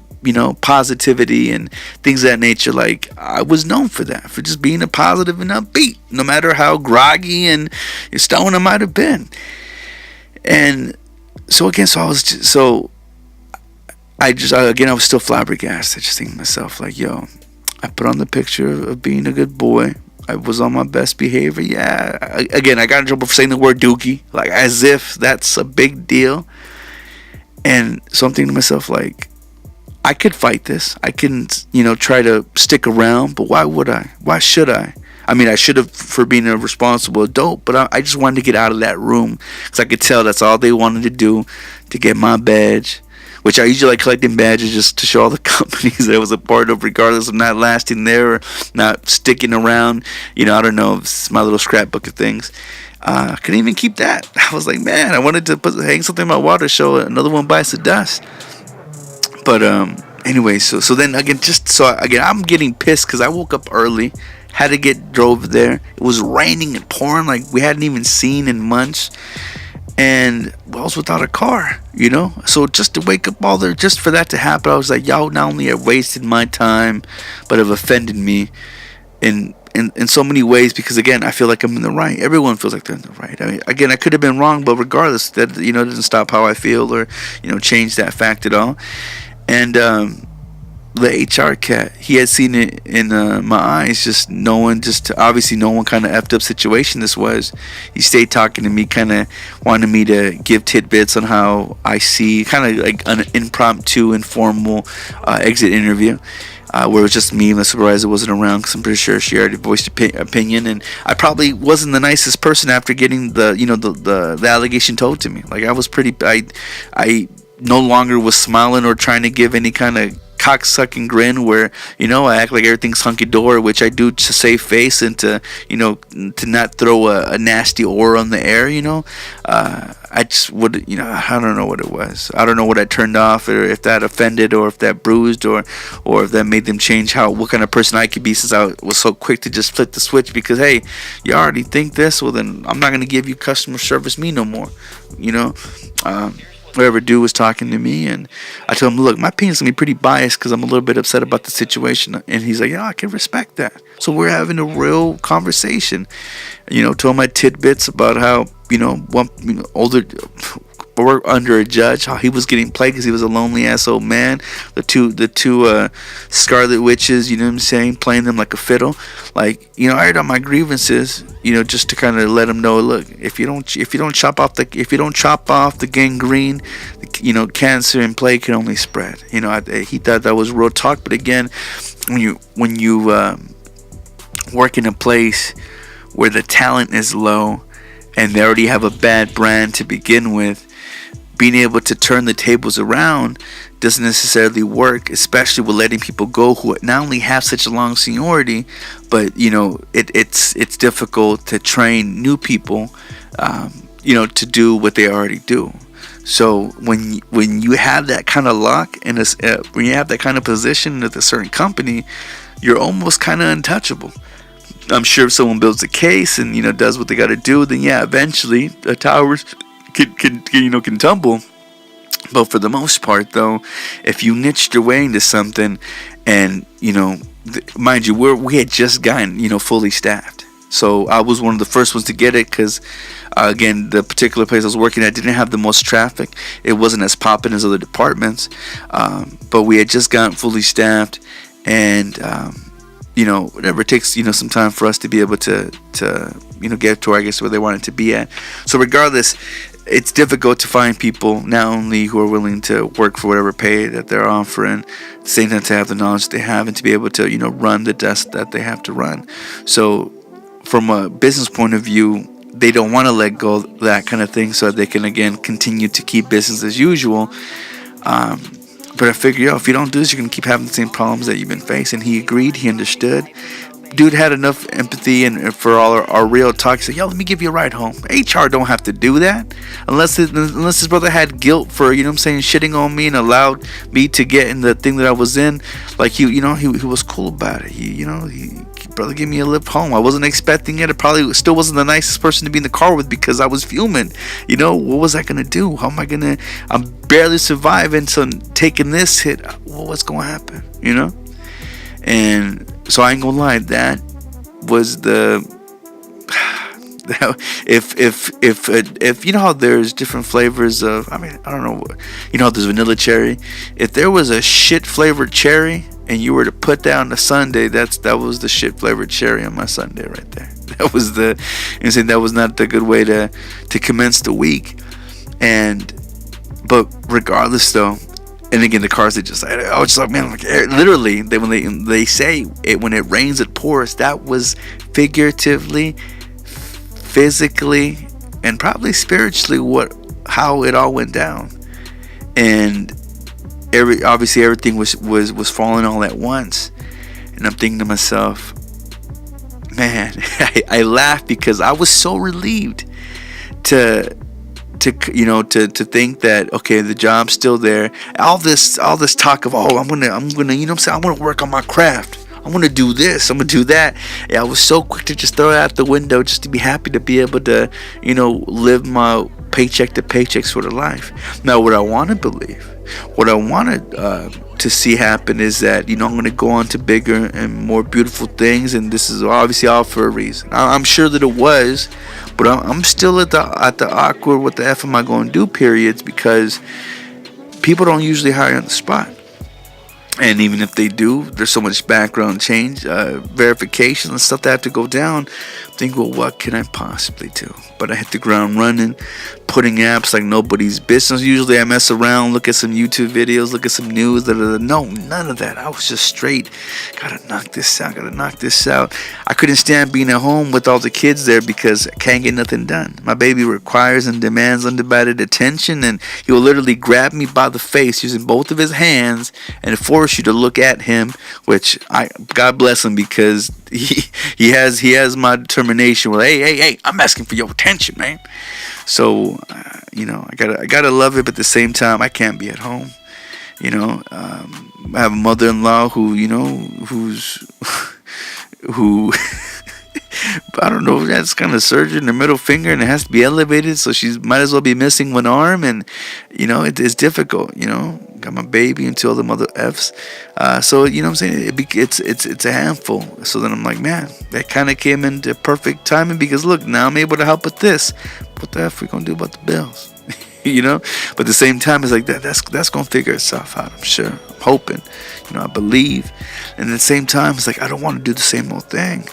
positivity and things of that nature. Like, I was known for that, for just being a positive and upbeat, no matter how groggy and stoned I might have been. And so again, I was still flabbergasted, just thinking to myself, like, yo, I put on the picture of being a good boy. I was on my best behavior. Yeah. Again, I got in trouble for saying the word Dookie, like as if that's a big deal. And so I'm thinking to myself, like, I could fight this. I can, try to stick around, but why would I? Why should I? I mean, I should have for being a responsible adult, but I just wanted to get out of that room because I could tell that's all they wanted to do, to get my badge, which I usually like collecting badges just to show all the companies that I was a part of, regardless of not lasting there or not sticking around. I don't know, it's my little scrapbook of things. I couldn't even keep that. I was like, man, I wanted to hang something in my water, show another one bites the dust. But anyway, so then again, I'm getting pissed because I woke up early, had to drove there. It was raining and pouring like we hadn't even seen in months. And I was without a car, So just to wake up all there, just for that to happen, I was like, y'all not only have wasted my time, but have offended me in so many ways. Because again, I feel like I'm in the right. Everyone feels like they're in the right. I mean, again, I could have been wrong, but regardless, that doesn't stop how I feel or change that fact at all. And the HR cat, he had seen it in my eyes, obviously knowing what kind of effed up situation this was. He stayed talking to me, kind of wanted me to give tidbits on how I see, kind of like an impromptu, informal exit interview, where it was just me and the supervisor wasn't around, because I'm pretty sure she already voiced opinion, and I probably wasn't the nicest person after getting the allegation told to me. Like, I was I no longer was smiling or trying to give any kind of cocksucking grin where I act like everything's hunky-dory, which I do to save face and to to not throw a nasty aura on the air. I just would I don't know what it was. I don't know what I turned off, or if that offended, or if that bruised, or if that made them change what kind of person I could be, since I was so quick to just flip the switch. Because hey, you already think this, well then I'm not gonna give you customer service me no more. Whatever dude was talking to me, and I told him, look, my opinion's gonna be pretty biased because I'm a little bit upset about the situation. And he's like, yeah, I can respect that. So we're having a real conversation. Told my tidbits about how older work under a judge, how he was getting played because he was a lonely ass old man. The two Scarlet Witches, you know what I'm saying, playing them like a fiddle. Like, you know, I aired out my grievances, you know, just to kind of let them know, look, if you don't chop off the gangrene, you know, cancer and plague can only spread. You know, he thought that was real talk. But again, when you work in a place where the talent is low and they already have a bad brand to begin with, being able to turn the tables around doesn't necessarily work, especially with letting people go who not only have such a long seniority, but you know, it's difficult to train new people, you know, to do what they already do. So when you have that kind of luck and when you have that kind of position at a certain company, you're almost kind of untouchable. I'm sure if someone builds a case and, you know, does what they got to do, then yeah, eventually the towers can tumble. But for the most part, though, if you niched your way into something, and you know, mind you, we had just gotten, you know, fully staffed. So I was one of the first ones to get it because, again, the particular place I was working at didn't have the most traffic. It wasn't as popping as other departments, but we had just gotten fully staffed, and you know, whatever, it takes, you know, some time for us to be able to you know, get to, I guess, where they wanted to be at. So regardless, it's difficult to find people not only who are willing to work for whatever pay that they're offering, at the same time to have the knowledge they have and to be able to, you know, run the desk that they have to run. So from a business point of view, they don't want to let go of that kind of thing so that they can, again, continue to keep business as usual. But I figured, yo, if you don't do this, you're going to keep having the same problems that you've been facing. He agreed. He understood. Dude had enough empathy and for all our real talk. He said, yo, let me give you a ride home. HR don't have to do that. Unless his brother had guilt for, you know what I'm saying, shitting on me and allowed me to get in the thing that I was in. Like, he was cool about it. He brother gave me a lift home. I wasn't expecting it. I probably still wasn't the nicest person to be in the car with because I was fuming. You know, what was I going to do? I'm barely surviving. So taking this hit, well, what's going to happen? You know? And so I ain't gonna lie, that was if you know how there's different flavors of, I mean, I don't know, you know how there's vanilla cherry. If there was a shit flavored cherry and you were to put that on a sundae, that was the shit flavored cherry on my sundae right there. That was that was not the good way to commence the week. But regardless though, and again, the cars, they just, I was just like, man, like, literally, when they say it, when it rains, it pours. That was figuratively, physically, and probably spiritually how it all went down. And obviously everything was falling all at once. And I'm thinking to myself, man, I laughed because I was so relieved to think that, okay, the job's still there. All this talk of, I'm gonna, you know what I'm saying, I want to work on my craft. I'm gonna do this. I'm gonna do that. Yeah, I was so quick to just throw it out the window just to be happy to be able to, you know, live my paycheck to paycheck sort of life. Now, what I want to believe, what I wanted to see happen is that, you know, I'm gonna go on to bigger and more beautiful things, and this is obviously all for a reason. I'm sure that it was. But I'm still at the awkward, what the F am I going to do periods, because people don't usually hire on the spot. And even if they do, there's so much background change, verification and stuff that have to go down. Think, well, what can I possibly do? But I hit the ground running, putting apps like nobody's business. Usually I mess around, look at some YouTube videos, look at some news. No, none of that. I was just straight. Gotta knock this out. I couldn't stand being at home with all the kids there because I can't get nothing done. My baby requires and demands undivided attention, and he will literally grab me by the face using both of his hands and force you to look at him, which God bless him, because he has my determination. Well, hey, I'm asking for your attention, man. So you know, I gotta love it, but at the same time, I can't be at home. You know, I have a mother-in-law who I don't know, that's kind of surgery in the middle finger, and it has to be elevated, so she might as well be missing one arm, and you know, it's difficult. You know, got my baby and two other mother F's, so you know what I'm saying, it's a handful. So then I'm like, man, that kind of came into perfect timing, because look, now I'm able to help with this. What the F we gonna do about the bills? But at the same time, it's like that's gonna figure itself out. I'm sure. I'm hoping. I believe. And at the same time, it's like I don't want to do the same old thing.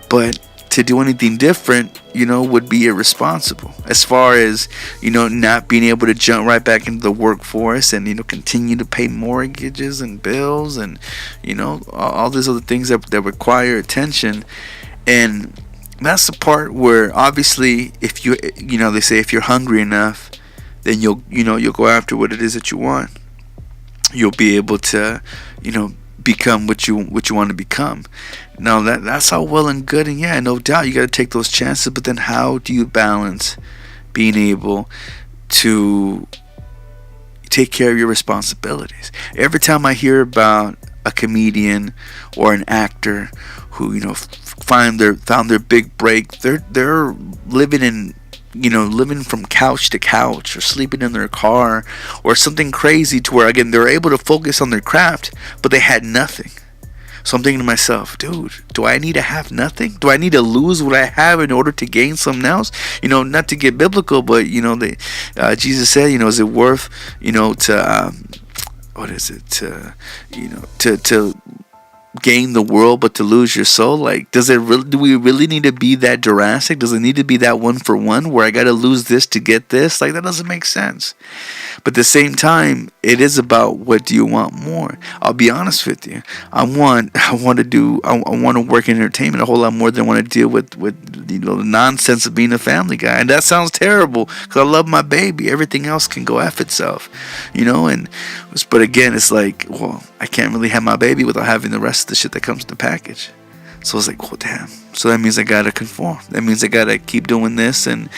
But to do anything different, would be irresponsible. As far as, not being able to jump right back into the workforce and, continue to pay mortgages and bills and, all these other things that require attention. And that's the part where obviously if you, they say if you're hungry enough, then you'll go after what it is that you want. You'll be able to, become what you want to become. Now that's all well and good, and yeah, no doubt you got to take those chances. But then, how do you balance being able to take care of your responsibilities? Every time I hear about a comedian or an actor who found their big break, they're living from couch to couch or sleeping in their car or something crazy to where, again, they're able to focus on their craft, but they had nothing. So I'm thinking to myself, dude, do I need to have nothing? Do I need to lose what I have in order to gain something else? Not to get biblical, but, Jesus said, is it worth, to gain the world but to lose your soul? Like, do we really need to be that drastic? Does it need to be that 1-for-1 where I got to lose this to get this? Like, that doesn't make sense. But at the same time, it is about what do you want more. I'll be honest with you. I want to work in entertainment a whole lot more than I want to deal with the nonsense of being a family guy. And that sounds terrible because I love my baby. Everything else can go F itself, but again, it's like, well, I can't really have my baby without having the rest of the shit that comes in the package. So it's like, well, damn. So that means I gotta conform. That means I gotta keep doing this, and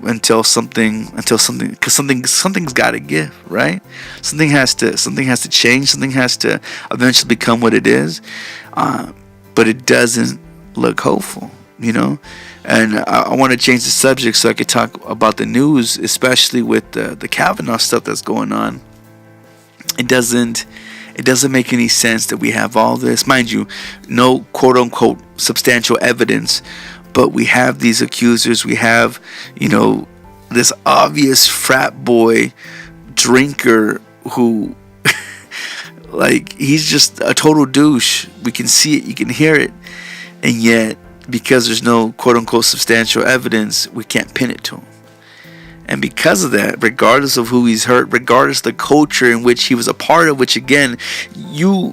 until something, because something's gotta give, right? Something has to change. Something has to eventually become what it is. But it doesn't look hopeful, And I want to change the subject so I could talk about the news, especially with the Kavanaugh stuff that's going on. It doesn't make any sense that we have all this, mind you, no quote unquote substantial evidence, but we have these accusers. We have, this obvious frat boy drinker who, like, he's just a total douche. We can see it, you can hear it, and yet because there's no quote unquote substantial evidence, we can't pin it to him. And because of that, regardless of who he's hurt, regardless of the culture in which he was a part of, which again,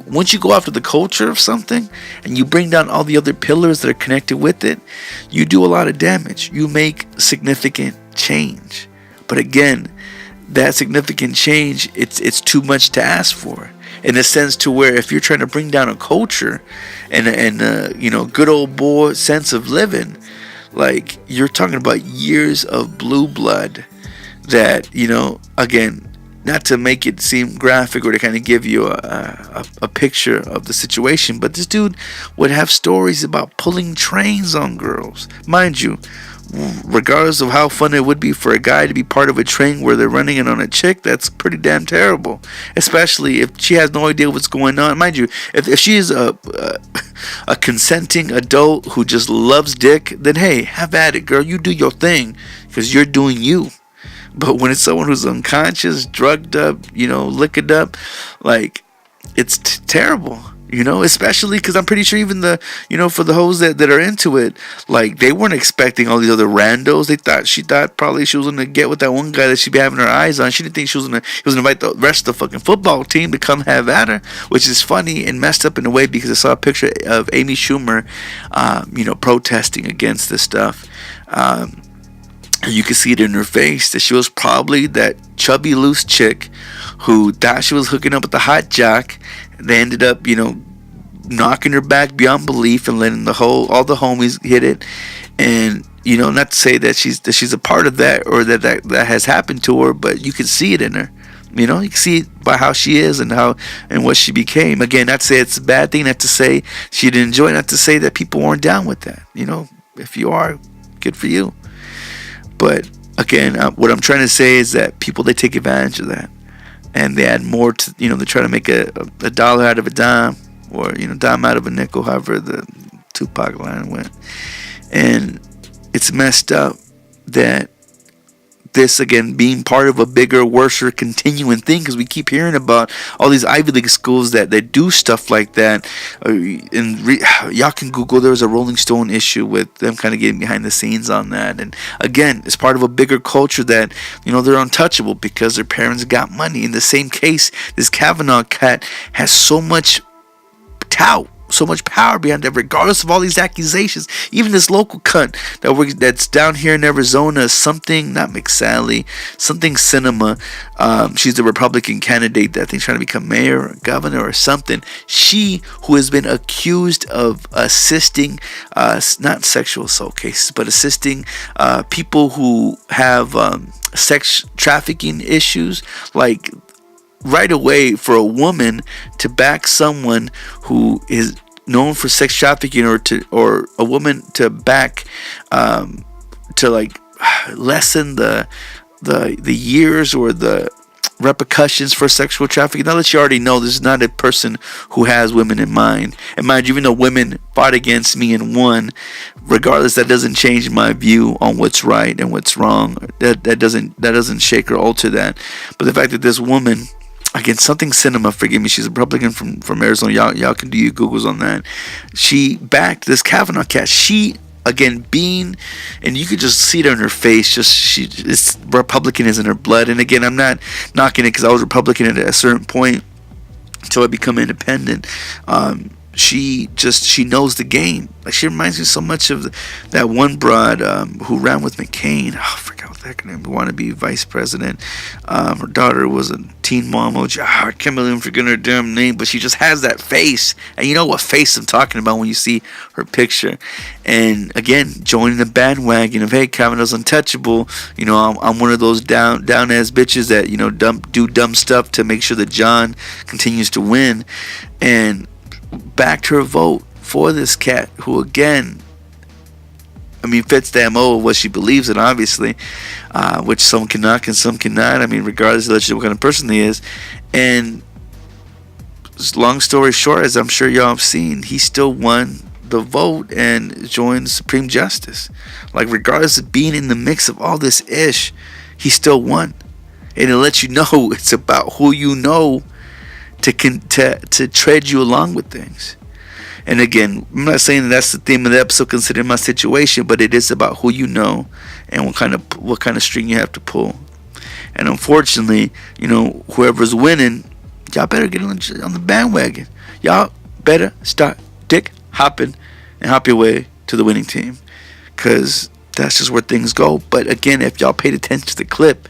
once you go after the culture of something and you bring down all the other pillars that are connected with it, you do a lot of damage. You make significant change. But again, that significant change, it's too much to ask for. In a sense to where if you're trying to bring down a culture and good old boy sense of living, like, you're talking about years of blue blood that, again, not to make it seem graphic or to kind of give you a picture of the situation, but this dude would have stories about pulling trains on girls. Mind you, regardless of how fun it would be for a guy to be part of a train where they're running it on a chick, that's pretty damn terrible. Especially if she has no idea what's going on. Mind you, if she is a consenting adult who just loves dick, then hey, have at it, girl. You do your thing because you're doing you. But when it's someone who's unconscious, drugged up, liquored up, like, it's terrible. Especially because I'm pretty sure even for the hoes that are into it, like, they weren't expecting all these other randos. She thought probably she was going to get with that one guy that she'd be having her eyes on. She didn't think he was going to invite the rest of the fucking football team to come have at her, which is funny and messed up in a way because I saw a picture of Amy Schumer, protesting against this stuff. You could see it in her face that she was probably that chubby loose chick who thought she was hooking up with the hot jock. They ended up, knocking her back beyond belief and letting all the homies hit it. And, not to say that she's a part of that or that has happened to her, but you can see it in her. You can see it by how she is and what she became. Again, not to say it's a bad thing, not to say she didn't enjoy it, not to say that people weren't down with that. If you are, good for you. But again, what I'm trying to say is that people, they take advantage of that. And they add more to, they try to make a dollar out of a dime, or, dime out of a nickel, however the Tupac line went. And it's messed up that this again being part of a bigger, worser, continuing thing, because we keep hearing about all these Ivy League schools that do stuff like that. Y'all can Google. There was a Rolling Stone issue with them kind of getting behind the scenes on that, and again, it's part of a bigger culture that they're untouchable because their parents got money. In the same case, this Cavanaugh Cat has so much tout, so much power behind it, regardless of all these accusations. Even this local cunt that's down here in Arizona, something, not McSally, something Cinema. She's the Republican candidate that I think trying to become mayor or governor or something. She, who has been accused of assisting, not sexual assault cases, but assisting people who have sex trafficking issues, like right away, for a woman to back someone who is known for sex trafficking, or a woman to back to like lessen the years or the repercussions for sexual trafficking. Now that you already know, this is not a person who has women in mind. And mind you, even though women fought against me and won, regardless, that doesn't change my view on what's right and what's wrong. That doesn't shake or alter that. But the fact that this woman, again, something Cinema, forgive me, she's a Republican from Arizona. Y'all can do your Googles on that. She backed this Cavanaugh Cat. She, again, being, and you could just see it on her face, it's Republican is in her blood. And again, I'm not knocking it because I was Republican at a certain point until I become independent. She knows the game. Like, she reminds me so much of that one broad who ran with McCain. I forgot what the heck her name. Wanted to be vice president. Her daughter was a teen mom. I can't believe I'm forgetting her damn name, but she just has that face, and you know what face I'm talking about when you see her picture. And again, joining the bandwagon of, hey, Cavanaugh's untouchable. I'm one of those down ass bitches that do dumb stuff to make sure that John continues to win, and backed her vote for this cat who, again, fits the MO of what she believes in, obviously, which some can knock and some cannot. Regardless of what kind of person he is. And long story short, as I'm sure y'all have seen, he still won the vote and joined Supreme Justice. Like, regardless of being in the mix of all this ish, he still won. And it lets you know it's about who you know to tread you along with things. And again, I'm not saying that's the theme of the episode considering my situation, but it is about who you know and what kind of string you have to pull. And unfortunately, whoever's winning, y'all better get on the bandwagon. Y'all better start dick hopping and hop your way to the winning team, because that's just where things go. But again, if y'all paid attention to the clip,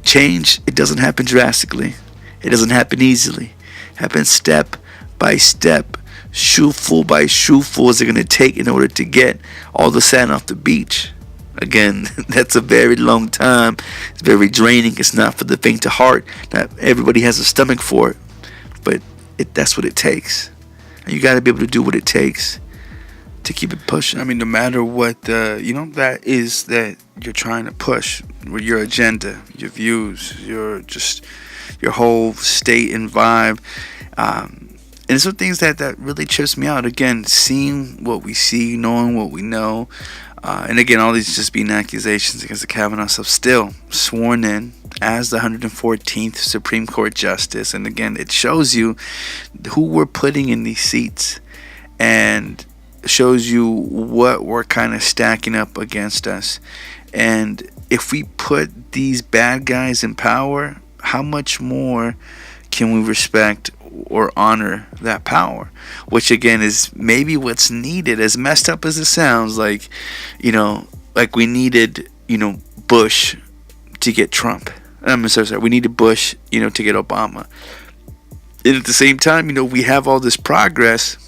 change, it doesn't happen drastically. It doesn't happen easily. It happens step by step. Shoeful by shoeful is it going to take in order to get all the sand off the beach. Again, that's a very long time. It's very draining. It's not for the faint of heart. Not everybody has a stomach for it, but that's what it takes. And you got to be able to do what it takes to keep it pushing. No matter what that is that you're trying to push, with your agenda, your views, your whole state and vibe. And some things that really trips me out. Again, seeing what we see, knowing what we know. And again, all these just being accusations against the Kavanaugh stuff. Still sworn in as the 114th Supreme Court Justice. And again, it shows you who we're putting in these seats. And shows you what we're kind of stacking up against us. And if we put these bad guys in power, how much more can we respect or honor that power? Which again is maybe what's needed, as messed up as it sounds. Like we needed Bush to get Trump. I'm sorry, we needed Bush to get Obama. And at the same time, we have all this progress,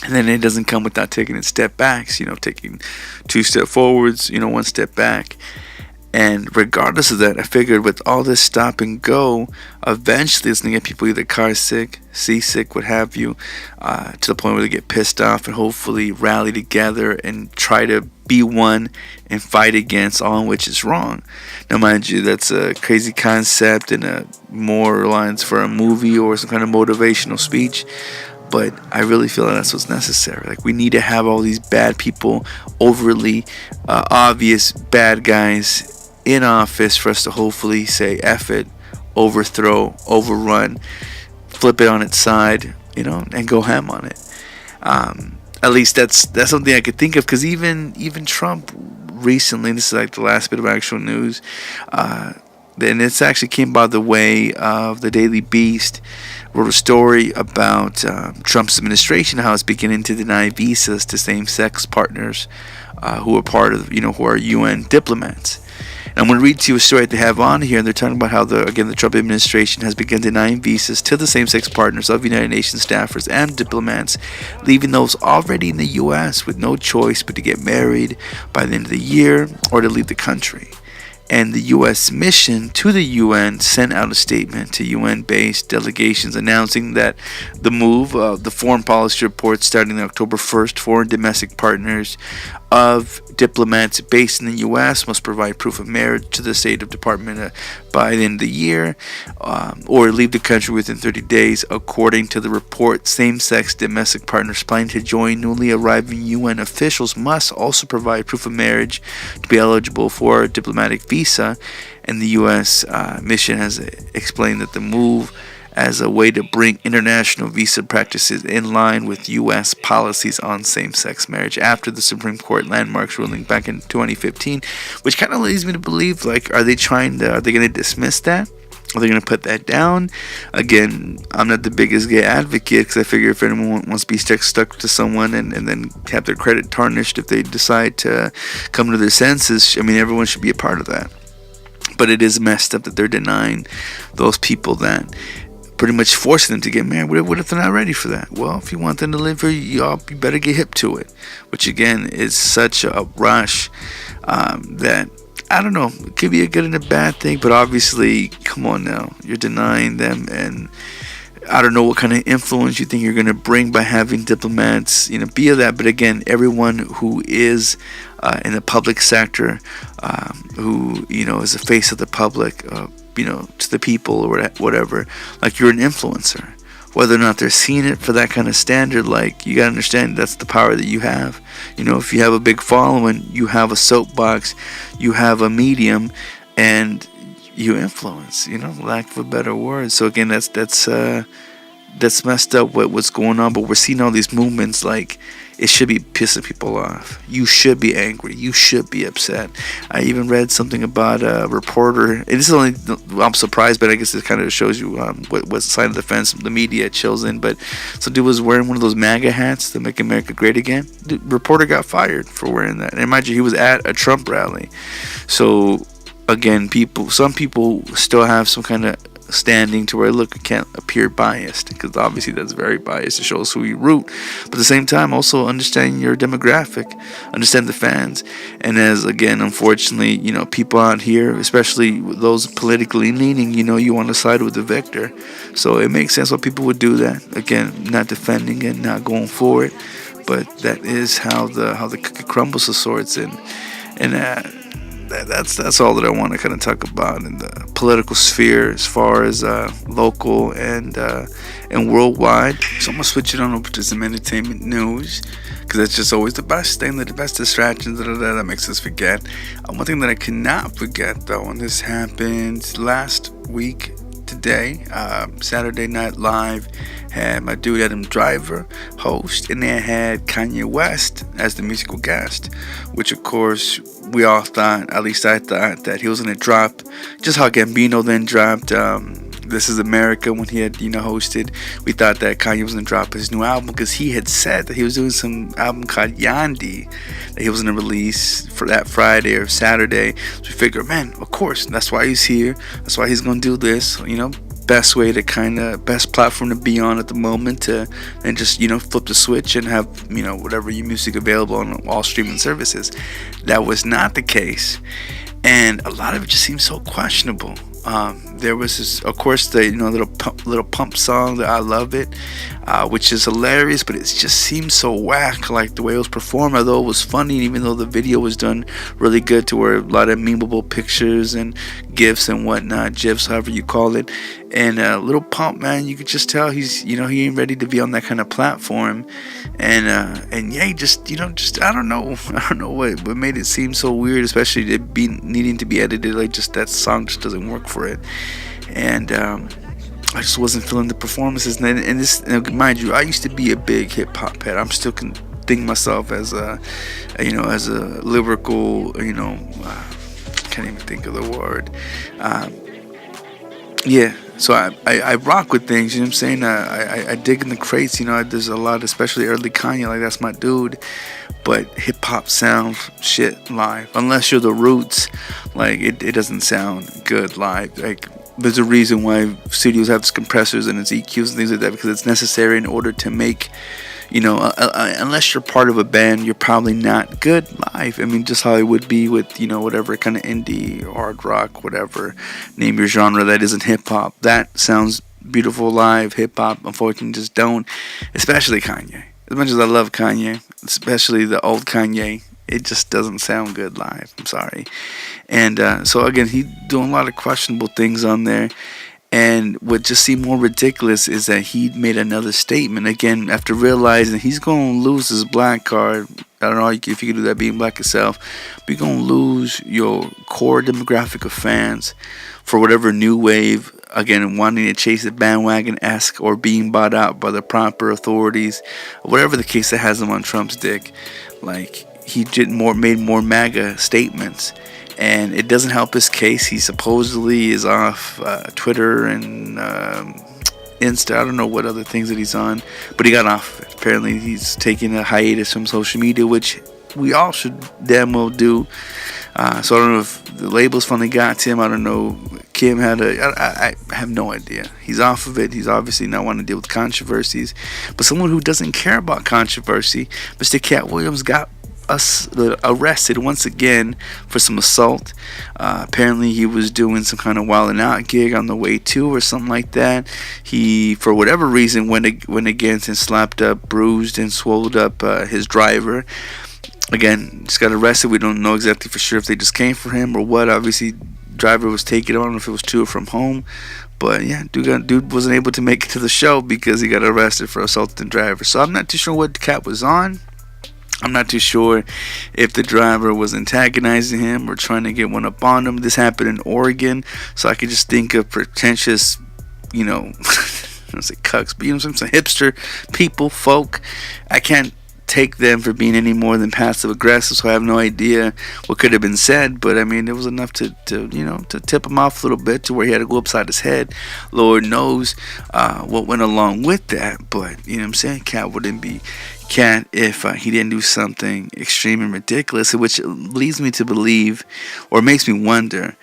and then it doesn't come without taking a step back. Taking 2 steps forwards, 1 step back. And regardless of that, I figured with all this stop and go, eventually it's going to get people either car sick, seasick, what have you, to the point where they get pissed off and hopefully rally together and try to be one and fight against all in which is wrong. Now, mind you, that's a crazy concept and a more lines for a movie or some kind of motivational speech. But I really feel like that's what's necessary. Like, we need to have all these bad people, overly obvious bad guys, in office for us to hopefully say F it, overthrow, overrun, flip it on its side, and go ham on it. At least that's something I could think of, because even Trump recently, and this is like the last bit of actual news, and it's actually came by the way of the Daily Beast, wrote a story about Trump's administration, how it's beginning to deny visas to same-sex partners who are part of, who are UN diplomats. And I'm going to read to you a story that they have on here, and they're talking about how the Trump administration has begun denying visas to the same-sex partners of United Nations staffers and diplomats, leaving those already in the U.S. with no choice but to get married by the end of the year or to leave the country. And the U.S. mission to the UN sent out a statement to UN-based delegations announcing that the move, the foreign policy report starting October 1st, foreign domestic partners of diplomats based in the U.S. must provide proof of marriage to the State Department by the end of the year, or leave the country within 30 days. According to the report, same-sex domestic partners planning to join newly arriving UN officials must also provide proof of marriage to be eligible for a diplomatic visa, and the U.S. mission has explained that the move as a way to bring international visa practices in line with U.S. policies on same-sex marriage after the Supreme Court landmarks ruling back in 2015, which kind of leads me to believe, like, are they going to dismiss that? Are they going to put that down? Again, I'm not the biggest gay advocate, because I figure if anyone wants to be stuck to someone and then have their credit tarnished if they decide to come to their senses, I mean, everyone should be a part of that. But it is messed up that they're denying those people that, pretty much forcing them to get married. What if they're not ready for that? Well, if you want them to live here, you better get hip to it. Which again is such a rush that, I don't know, it could be a good and a bad thing, but obviously, come on now, you're denying them, and I don't know what kind of influence you think you're going to bring by having diplomats, be of that. But again, everyone who is in the public sector, who, is the face of the public, to the people or whatever, like, you're an influencer. Whether or not they're seeing it for that kind of standard, like, you gotta understand that's the power that you have. If you have a big following, you have a soapbox, you have a medium, and you influence, lack of a better word. So again, that's messed up what's going on, but we're seeing all these movements, like, it should be pissing people off. You should be angry. You should be upset. I even read something about a reporter, and this is only, I'm surprised, but I guess it kind of shows you what side of the fence the media chills in. But some dude was wearing one of those MAGA hats to make America great again. The reporter got fired for wearing that. And mind you, he was at a Trump rally. So again, some people still have some kind of standing to where, look, it can't appear biased, because obviously that's very biased. It shows who you root, but at the same time, also understand your demographic, understand the fans. And as, again, unfortunately, people out here, especially those politically leaning, you want to side with the victor. So it makes sense why people would do that. Again, not defending it, not going for it, but that is how the cookie crumbles of sorts. And that's all that I want to kind of talk about in the political sphere, as far as local and worldwide. So I'm gonna switch it on over to some entertainment news, because that's just always the best thing, the best distraction that makes us forget. One thing that I cannot forget, though, and this happened last week today, Saturday Night Live had my dude Adam Driver host, and they had Kanye West as the musical guest, which of course we all thought, at least I thought, that he was going to drop, just how Gambino then dropped This Is America when he had, hosted. We thought that Kanye was going to drop his new album, because he had said that he was doing some album called Yandi that he was going to release for that Friday or Saturday. So we figured, man, of course, that's why he's here. That's why he's going to do this, best way to best platform to be on at the moment, to then just flip the switch and have whatever your music available on all streaming services. That was not the case, and a lot of it just seems so questionable. there was this, of course, the little pump song that I love it, which is hilarious, but it just seems so whack, like the way it was performed. Although it was funny, even though the video was done really good, to where a lot of memeable pictures and gifs and whatnot, gifs, however you call it. And Little Pump, man, you could just tell he ain't ready to be on that kind of platform. And yeah, he just I don't know what made it seem so weird, especially to be needing to be edited. Like, just that song just doesn't work for it. And I just wasn't feeling the performances. And this, mind you, I used to be a big hip hop head. I'm still think myself as a lyrical, can't even think of the word. Yeah. So I rock with things, you know what I'm saying? I dig in the crates, there's a lot, especially early Kanye, like that's my dude. But hip hop sounds shit live. Unless you're the Roots, like it doesn't sound good live. Like, there's a reason why studios have compressors and its EQs and things like that, because it's necessary in order to make, unless you're part of a band, you're probably not good live. I mean, just how it would be with, whatever kind of indie, hard rock, whatever, name your genre that isn't hip hop. That sounds beautiful live. Hip hop, unfortunately, just don't, especially Kanye. As much as I love Kanye, especially the old Kanye, it just doesn't sound good live. I'm sorry. And so again, he's doing a lot of questionable things on there. And what just seemed more ridiculous is that he made another statement again after realizing he's going to lose his black card. I don't know if you can do that being black yourself, but you're going to lose your core demographic of fans for whatever new wave, again, wanting to chase a bandwagon-esque or being bought out by the proper authorities, whatever the case that has him on Trump's dick. Like, he made more MAGA statements, and it doesn't help his case. He supposedly is off Twitter and Insta. I don't know what other things that he's on, but he got off of it. Apparently, he's taking a hiatus from social media, which we all should damn well do. So I don't know if the labels finally got to him. I don't know. Kim had I have no idea. He's off of it. He's obviously not wanting to deal with controversies. But someone who doesn't care about controversy, Mr. Cat Williams, got us arrested once again for some assault. Apparently he was doing some kind of Wild 'N Out gig on the way to or something like that. He, for whatever reason, went against and slapped up, bruised and swelled up his driver. Again, just got arrested. We don't know exactly for sure if they just came for him or what. Obviously, driver was taken. I don't know if it was to or from home. But yeah, dude wasn't able to make it to the show because he got arrested for assaulting the driver. So I'm not too sure what Cat was on. I'm not too sure if the driver was antagonizing him or trying to get one up on him. This happened in Oregon, so I could just think of pretentious, I don't say cucks, but some hipster people, folk. I can't take them for being any more than passive aggressive, so I have no idea what could have been said. But I mean, it was enough to tip him off a little bit to where he had to go upside his head. Lord knows what went along with that. But you know what I'm saying, Cat wouldn't be Cat if he didn't do something extreme and ridiculous, which leads me to believe, or makes me wonder,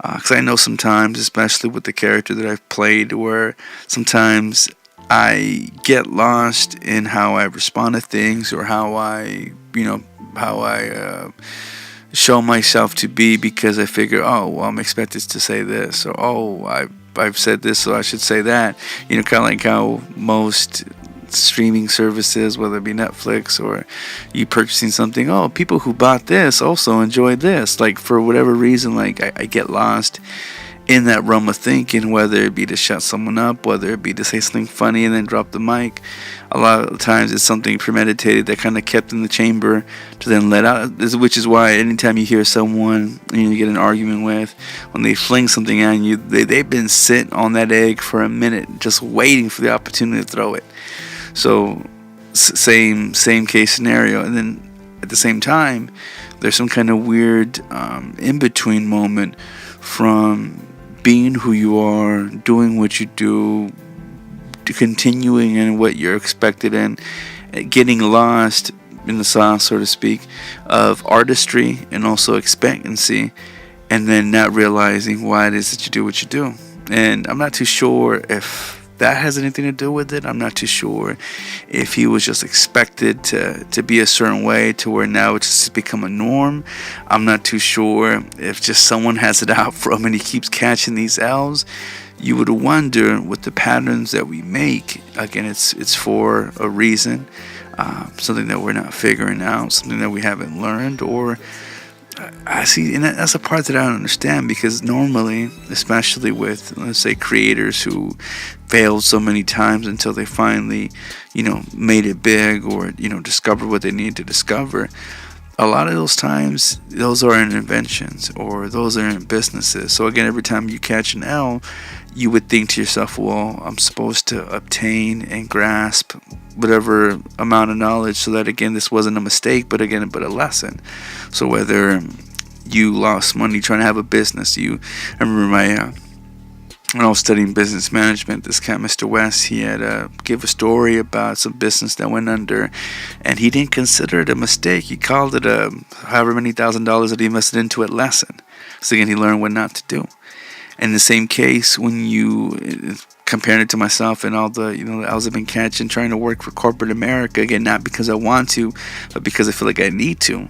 because I know sometimes, especially with the character that I've played, where sometimes I get lost in how I respond to things, or how I show myself to be, because I figure, I'm expected to say this, or I've said this, so I should say that. Kind of like how most streaming services, whether it be Netflix or you purchasing something, people who bought this also enjoyed this. Like, for whatever reason, like I get lost in that realm of thinking, whether it be to shut someone up, whether it be to say something funny and then drop the mic. A lot of the times it's something premeditated that kind of kept in the chamber to then let out, which is why anytime you hear someone you get an argument with, when they fling something at you, they've been sitting on that egg for a minute just waiting for the opportunity to throw it. So same case scenario. And then at the same time, there's some kind of weird in-between moment from being who you are, doing what you do, continuing in what you're expected in, getting lost in the sauce, so to speak, of artistry and also expectancy, and then not realizing why it is that you do what you do. And I'm not too sure if that has anything to do with it. I'm not too sure if he was just expected to be a certain way to where now it's just become a norm. I'm not too sure if just someone has it out for him and he keeps catching these L's. You would wonder with the patterns that we make, again, it's for a reason, something that we're not figuring out, something that we haven't learned, or I see, and that's a part that I don't understand, because normally, especially with, let's say, creators who failed so many times until they finally, made it big, or, discovered what they needed to discover, a lot of those times, those are in inventions, or those are in businesses. So again, every time you catch an L, you would think to yourself, well, I'm supposed to obtain and grasp whatever amount of knowledge so that, again, this wasn't a mistake, but a lesson. So whether you lost money trying to have a business, I remember when I was studying business management, this cat, Mr. West, he had give a story about some business that went under, and he didn't consider it a mistake. He called it however many $1,000s that he invested into it lesson. So again, he learned what not to do. In the same case, when you comparing it to myself and all the L's I've been catching trying to work for corporate America, again, not because I want to, but because I feel like I need to,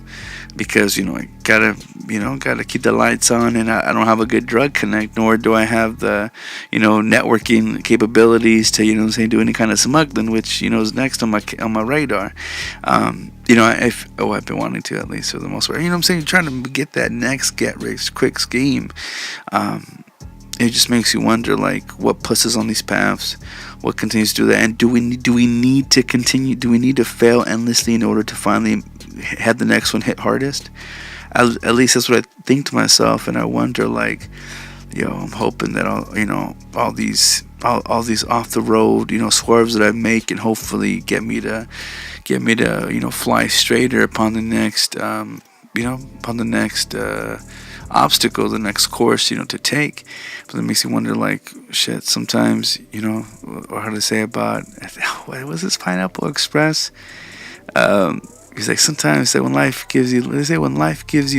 because I gotta keep the lights on, and I don't have a good drug connect, nor do I have the networking capabilities to do any kind of smuggling, which is next on my radar. I've been wanting to, at least for the most part. I'm saying, trying to get that next get rich quick scheme. It just makes you wonder, like, what puts us on these paths, what continues to do that, and do we need to continue? Do we need to fail endlessly in order to finally have the next one hit hardest? At least that's what I think to myself, and I wonder, like, I'm hoping that all these off the road swerves that I make and hopefully get me to fly straighter upon the next obstacle, the next course to take. But it makes you wonder, like, shit, sometimes or how to say about, what was this, Pineapple Express? He's like, sometimes when life gives you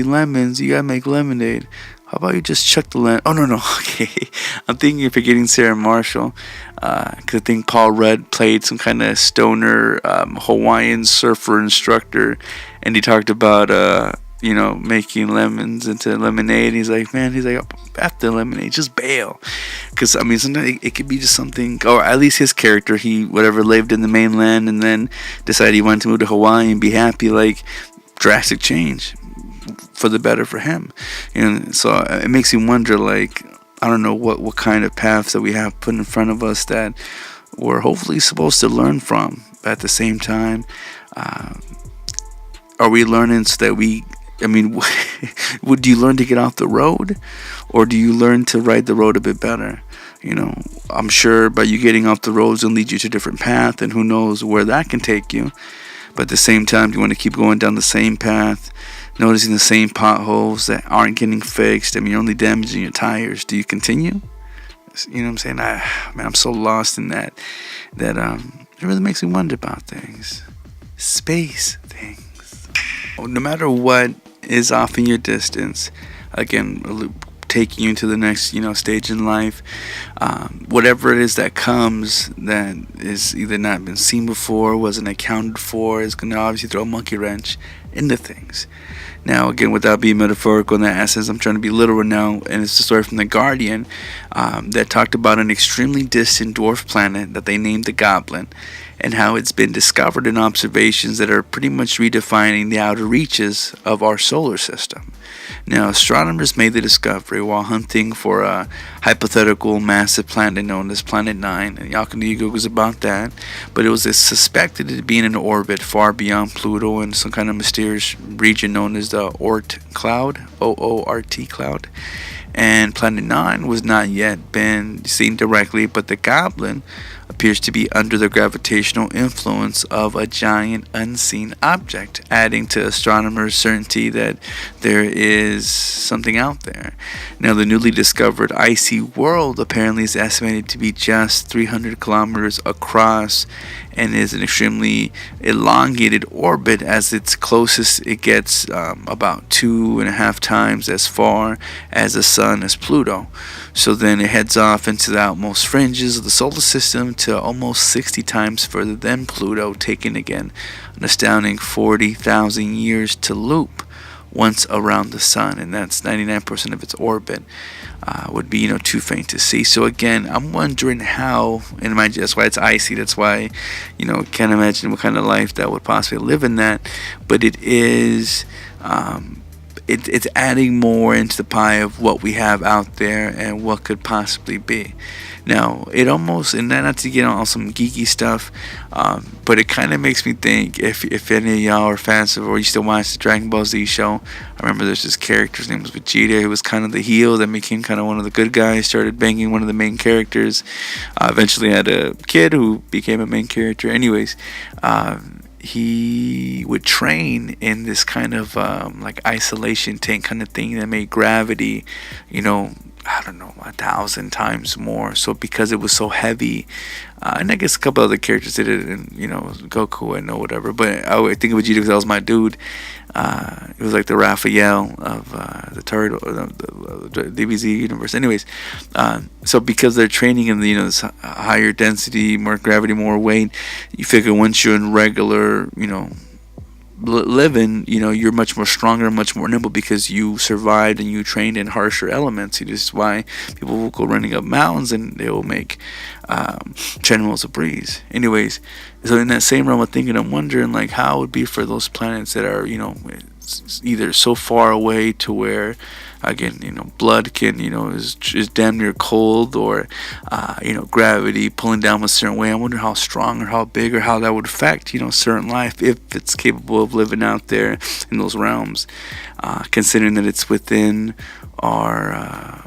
lemons, you gotta make lemonade. How about you just chuck the lemon? Oh, no, okay. I'm thinking you're forgetting Sarah Marshall. Because I think Paul Rudd played some kind of stoner Hawaiian surfer instructor. And he talked about, making lemons into lemonade. He's like, after lemonade, just bail. Because, sometimes it could be just something, or at least his character, he lived in the mainland and then decided he wanted to move to Hawaii and be happy. Like, drastic change for the better for him. So it makes you wonder, like, I don't know what kind of paths that we have put in front of us that we're hopefully supposed to learn from. But at the same time, are we learning so that would you learn to get off the road, or do you learn to ride the road a bit better? I'm sure by you getting off the roads it'll lead you to a different path, and who knows where that can take you. But at the same time, you want to keep going down the same path, noticing the same potholes that aren't getting fixed. You're only damaging your tires. Do you continue? You know what I'm saying? I'm so lost in that it really makes me wonder about things. Space things. No matter what is off in your distance, again, taking you to the next stage in life, whatever it is that comes that is either not been seen before, wasn't accounted for, is going to obviously throw a monkey wrench into things. Now, again, without being metaphorical in that essence, I'm trying to be literal now, and it's a story from The Guardian that talked about an extremely distant dwarf planet that they named the Goblin, and how it's been discovered in observations that are pretty much redefining the outer reaches of our solar system. Now, astronomers made the discovery while hunting for a hypothetical massive planet known as Planet 9, and y'all can do your Googles about that, but it was suspected to be in an orbit far beyond Pluto in some kind of mysterious region known as the Oort cloud, O-O-R-T cloud. And Planet 9 was not yet been seen directly, but the Goblin appears to be under the gravitational influence of a giant unseen object, adding to astronomers' certainty that there is something out there. Now, the newly discovered icy world apparently is estimated to be just 300 kilometers across and is an extremely elongated orbit. As its closest, it gets about 2.5 times as far as the sun as Pluto. So then it heads off into the outmost fringes of the solar system to almost 60 times further than Pluto, taking again an astounding 40,000 years to loop once around the sun, and that's 99% of its orbit. Would be too faint to see. So again, I'm wondering how, and mind you, that's why it's icy, that's why can't imagine what kind of life that would possibly live in that. But it is it's adding more into the pie of what we have out there and what could possibly be. Now, it almost, and not to get on some geeky stuff, but it kind of makes me think, if any of y'all are fans of, or you still watch the Dragon Ball Z show, I remember there's this character, his name was Vegeta, who was kind of the heel, then became kind of one of the good guys, started banging one of the main characters, eventually had a kid who became a main character. Anyways, he would train in this kind of like isolation tank kind of thing that made gravity, I don't know, 1,000 times more. So because it was so heavy, and I guess a couple other characters did it, and Goku and whatever. But I think of Vegeta because that was my dude. It was like the Raphael of the turtle, the DBZ universe. Anyways, so because they're training in the this higher density, more gravity, more weight, you figure once you're in regular, living, you're much more stronger, much more nimble because you survived and you trained in harsher elements. This is why people will go running up mountains and they will make generals a breeze. Anyways, so in that same realm of thinking, I'm wondering like how it would be for those planets that are either so far away to where again blood can is damn near cold, or gravity pulling down a certain way. I wonder how strong or how big or how that would affect certain life if it's capable of living out there in those realms, considering that it's within our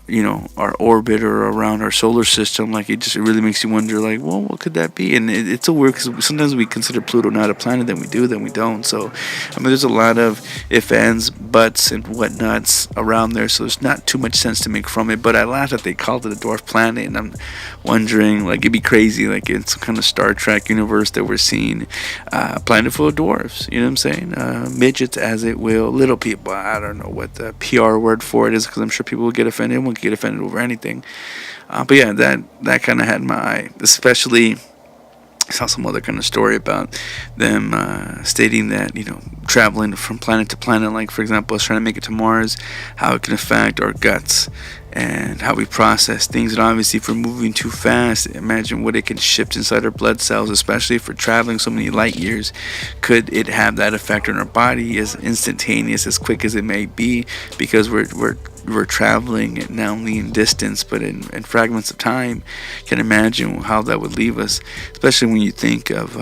our orbit or around our solar system. Like it really makes you wonder, like, well, what could that be? And it's a weird, because sometimes we consider Pluto not a planet, then we do, then we don't. So I mean, there's a lot of if, ands, buts, and whatnots around there, so there's not too much sense to make from it. But I laugh that they called it a dwarf planet, and I'm wondering, like, it'd be crazy, like in some kind of Star Trek universe that we're seeing a planet full of dwarfs, you know what I'm saying? Midgets, as it will, little people. I don't know what the PR word for it is, because I'm sure people will get offended. One can get offended over anything. But yeah, that kind of had my eye. Especially, I saw some other kind of story about them stating that, traveling from planet to planet, like for example, us trying to make it to Mars, how it can affect our guts and how we process things. And obviously, if we're moving too fast, imagine what it can shift inside our blood cells, especially if we're traveling so many light years. Could it have that effect on our body as instantaneous, as quick as it may be, because we're traveling not only in distance but in fragments of time? Can imagine how that would leave us, especially when you think of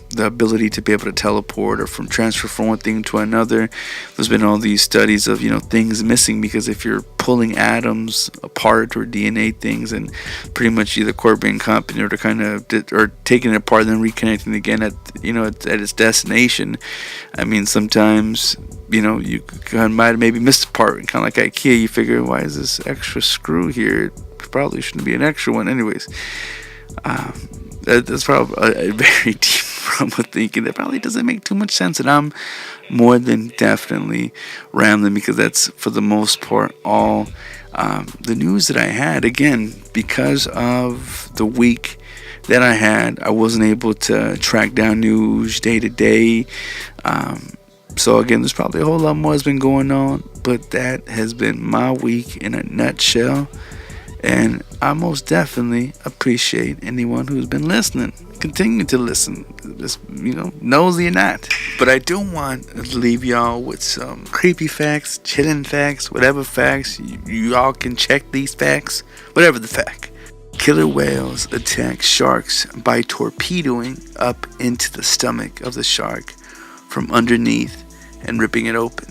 the ability to be able to teleport or transfer from one thing to another. There's been all these studies of things missing, because if you're pulling atoms apart or DNA things and pretty much either core brain copying or to kind of or taking it apart and then reconnecting again at its destination. I mean, sometimes you might have maybe missed a part, and kind of like IKEA, you figure, why is this extra screw here? It probably shouldn't be an extra one. Anyways, that's probably a very deep realm of thinking that probably doesn't make too much sense, and I'm more than definitely rambling, because that's for the most part all the news that I had. Again, because of the week that I had, I wasn't able to track down news day to day. So again, there's probably a whole lot more has been going on, but that has been my week in a nutshell. And I most definitely appreciate anyone who's been listening, continue to listen, just, nosy or not. But I do want to leave y'all with some creepy facts, chilling facts, whatever facts. You all can check these facts, whatever the fact. Killer whales attack sharks by torpedoing up into the stomach of the shark from underneath and ripping it open.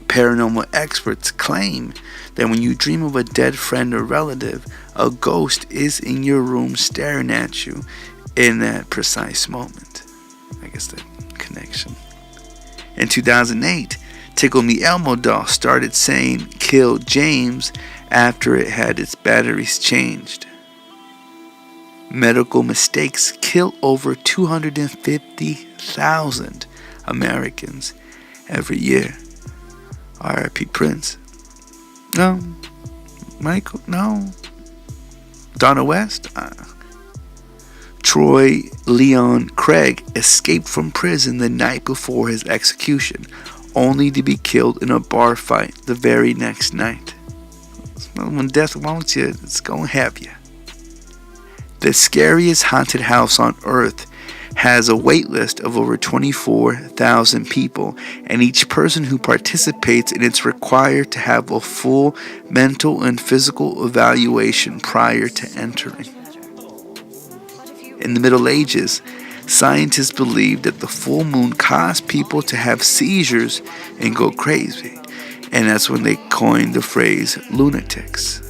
Paranormal experts claim that when you dream of a dead friend or relative, a ghost is in your room staring at you in that precise moment. I guess the connection. In 2008, Tickle Me Elmo doll started saying "Kill James" after it had its batteries changed. Medical mistakes kill over 250,000 Americans every year. R.I.P. Prince. No. Michael? No. Donna West? Troy Leon Craig escaped from prison the night before his execution, only to be killed in a bar fight the very next night. When death wants you, it's gonna have you. The scariest haunted house on earth has a wait list of over 24,000 people, and each person who participates in it's required to have a full mental and physical evaluation prior to entering. In the Middle Ages, scientists believed that the full moon caused people to have seizures and go crazy, and that's when they coined the phrase lunatics.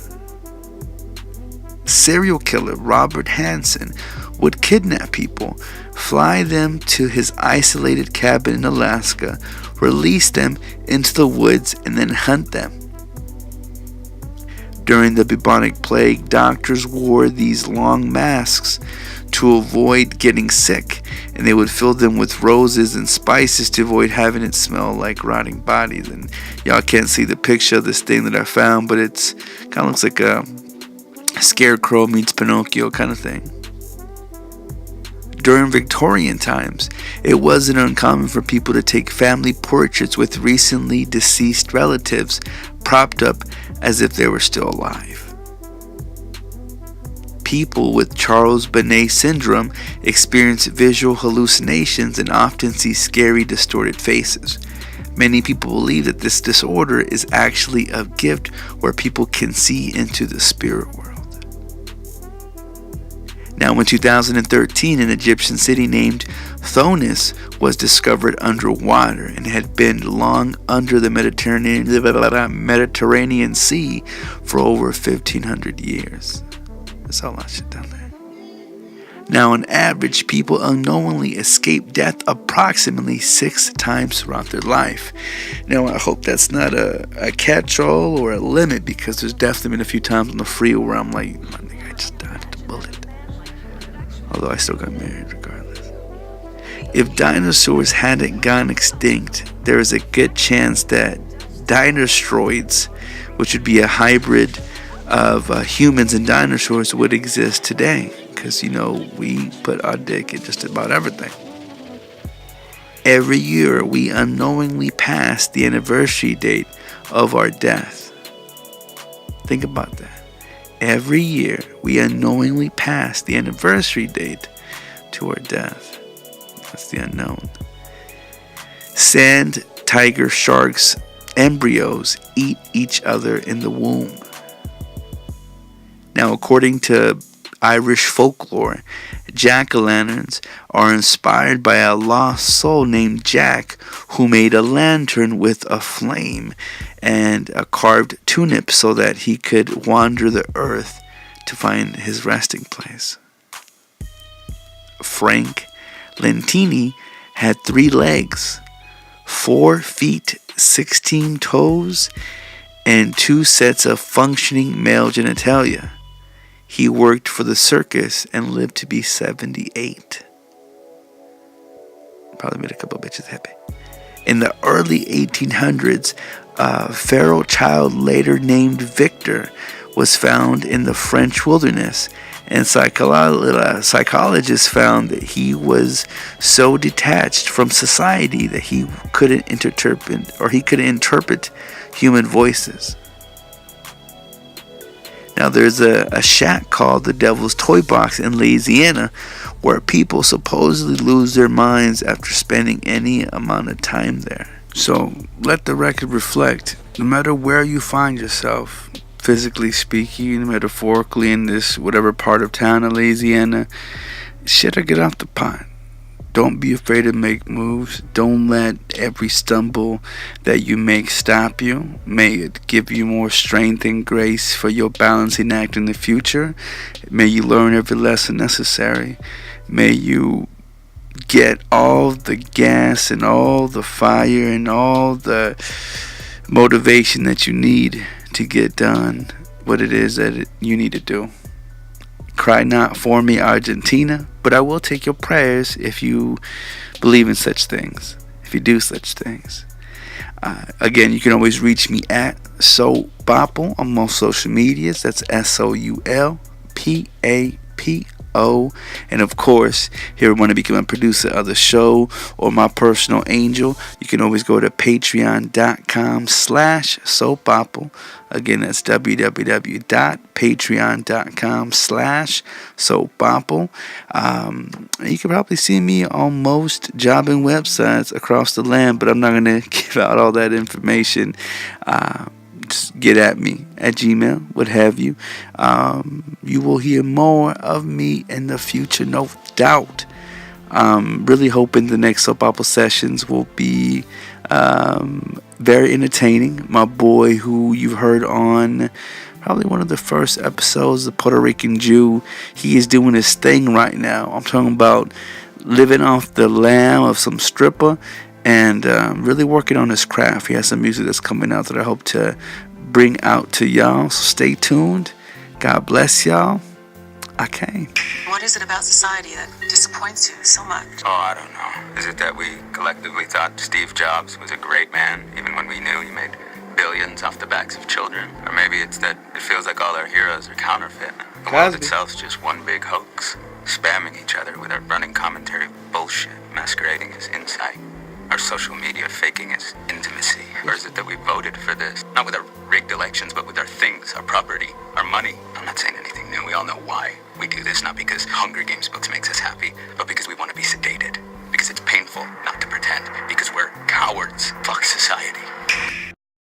Serial killer Robert Hansen would kidnap people, fly them to his isolated cabin in Alaska, release them into the woods, and then hunt them. During the bubonic plague, doctors wore these long masks to avoid getting sick, and they would fill them with roses and spices to avoid having it smell like rotting bodies. And y'all can't see the picture of this thing that I found, but it's kind of looks like a Scarecrow meets Pinocchio kind of thing. During Victorian times, it wasn't uncommon for people to take family portraits with recently deceased relatives propped up as if they were still alive. People with Charles Bonnet syndrome experience visual hallucinations and often see scary, distorted faces. Many people believe that this disorder is actually a gift where people can see into the spirit world. Now, in 2013, an Egyptian city named Thonis was discovered underwater and had been long under the Mediterranean Sea for over 1,500 years. That's a lot of shit down there. Now, on average, people unknowingly escape death approximately 6 times throughout their life. Now, I hope that's not a catch-all or a limit, because there's definitely been a few times on the freeway where I'm like, my nigga, I just died at the bullet. Although I still got married regardless. If dinosaurs hadn't gone extinct, there is a good chance that dinosauroids, which would be a hybrid of humans and dinosaurs, would exist today. Because, we put our dick in just about everything. Every year, we unknowingly pass the anniversary date of our death. Think about that. Every year, we unknowingly pass the anniversary date to our death. That's the unknown. Sand, tiger, sharks, embryos eat each other in the womb. Now, according to Irish folklore, jack-o'-lanterns are inspired by a lost soul named Jack, who made a lantern with a flame and a carved turnip so that he could wander the earth to find his resting place. Frank Lentini had 3 legs, 4 feet, 16 toes, and 2 sets of functioning male genitalia. He worked for the circus and lived to be 78. Probably made a couple of bitches happy. In the early 1800s, a feral child later named Victor was found in the French wilderness, and psychologists found that he was so detached from society that he couldn't interpret human voices. Now, there's a shack called the Devil's Toy Box in Louisiana where people supposedly lose their minds after spending any amount of time there. So, let the record reflect, no matter where you find yourself, physically speaking, metaphorically, in this whatever part of town in Louisiana, shit or get off the pot. Don't be afraid to make moves. Don't let every stumble that you make stop you. May it give you more strength and grace for your balancing act in the future. May you learn every lesson necessary. May you get all the gas and all the fire and all the motivation that you need to get done what it is that you need to do. Cry not for me, Argentina, but I will take your prayers if you believe in such things, if you do such things. Again, you can always reach me at Soul Papo on most social medias. That's SoulPapo. And of course, here you want to become a producer of the show or my personal angel, you can always go to patreon.com/SoulPapo. Again, that's www.patreon.com/SoulPapo. You can probably see me on most jobbing websites across the land, but I'm not going to give out all that information. Just get at me at Gmail, what have you. You will hear more of me in the future, no doubt. Really hoping the next Soul Papo sessions will be very entertaining. My boy, who you've heard on probably one of the first episodes, the Puerto Rican Jew, he is doing his thing right now. I'm talking about living off the lamb of some stripper and really working on his craft. He has some music that's coming out that I hope to bring out to y'all, so stay tuned. God bless y'all. Okay. What is it about society that disappoints you so much? Oh, I don't know. Is it that we collectively thought Steve Jobs was a great man, even when we knew he made billions off the backs of children? Or maybe it's that it feels like all our heroes are counterfeit. The world itself's just one big hoax, spamming each other with our running commentary of bullshit masquerading as insight. Our social media faking its intimacy. Or is it that we voted for this, not with our rigged elections, but with our things, our property, our money? I'm not saying anything new. We all know why we do this, not because Hunger Games books makes us happy, but because we want to be sedated. Because it's painful not to pretend. Because we're cowards. Fuck society.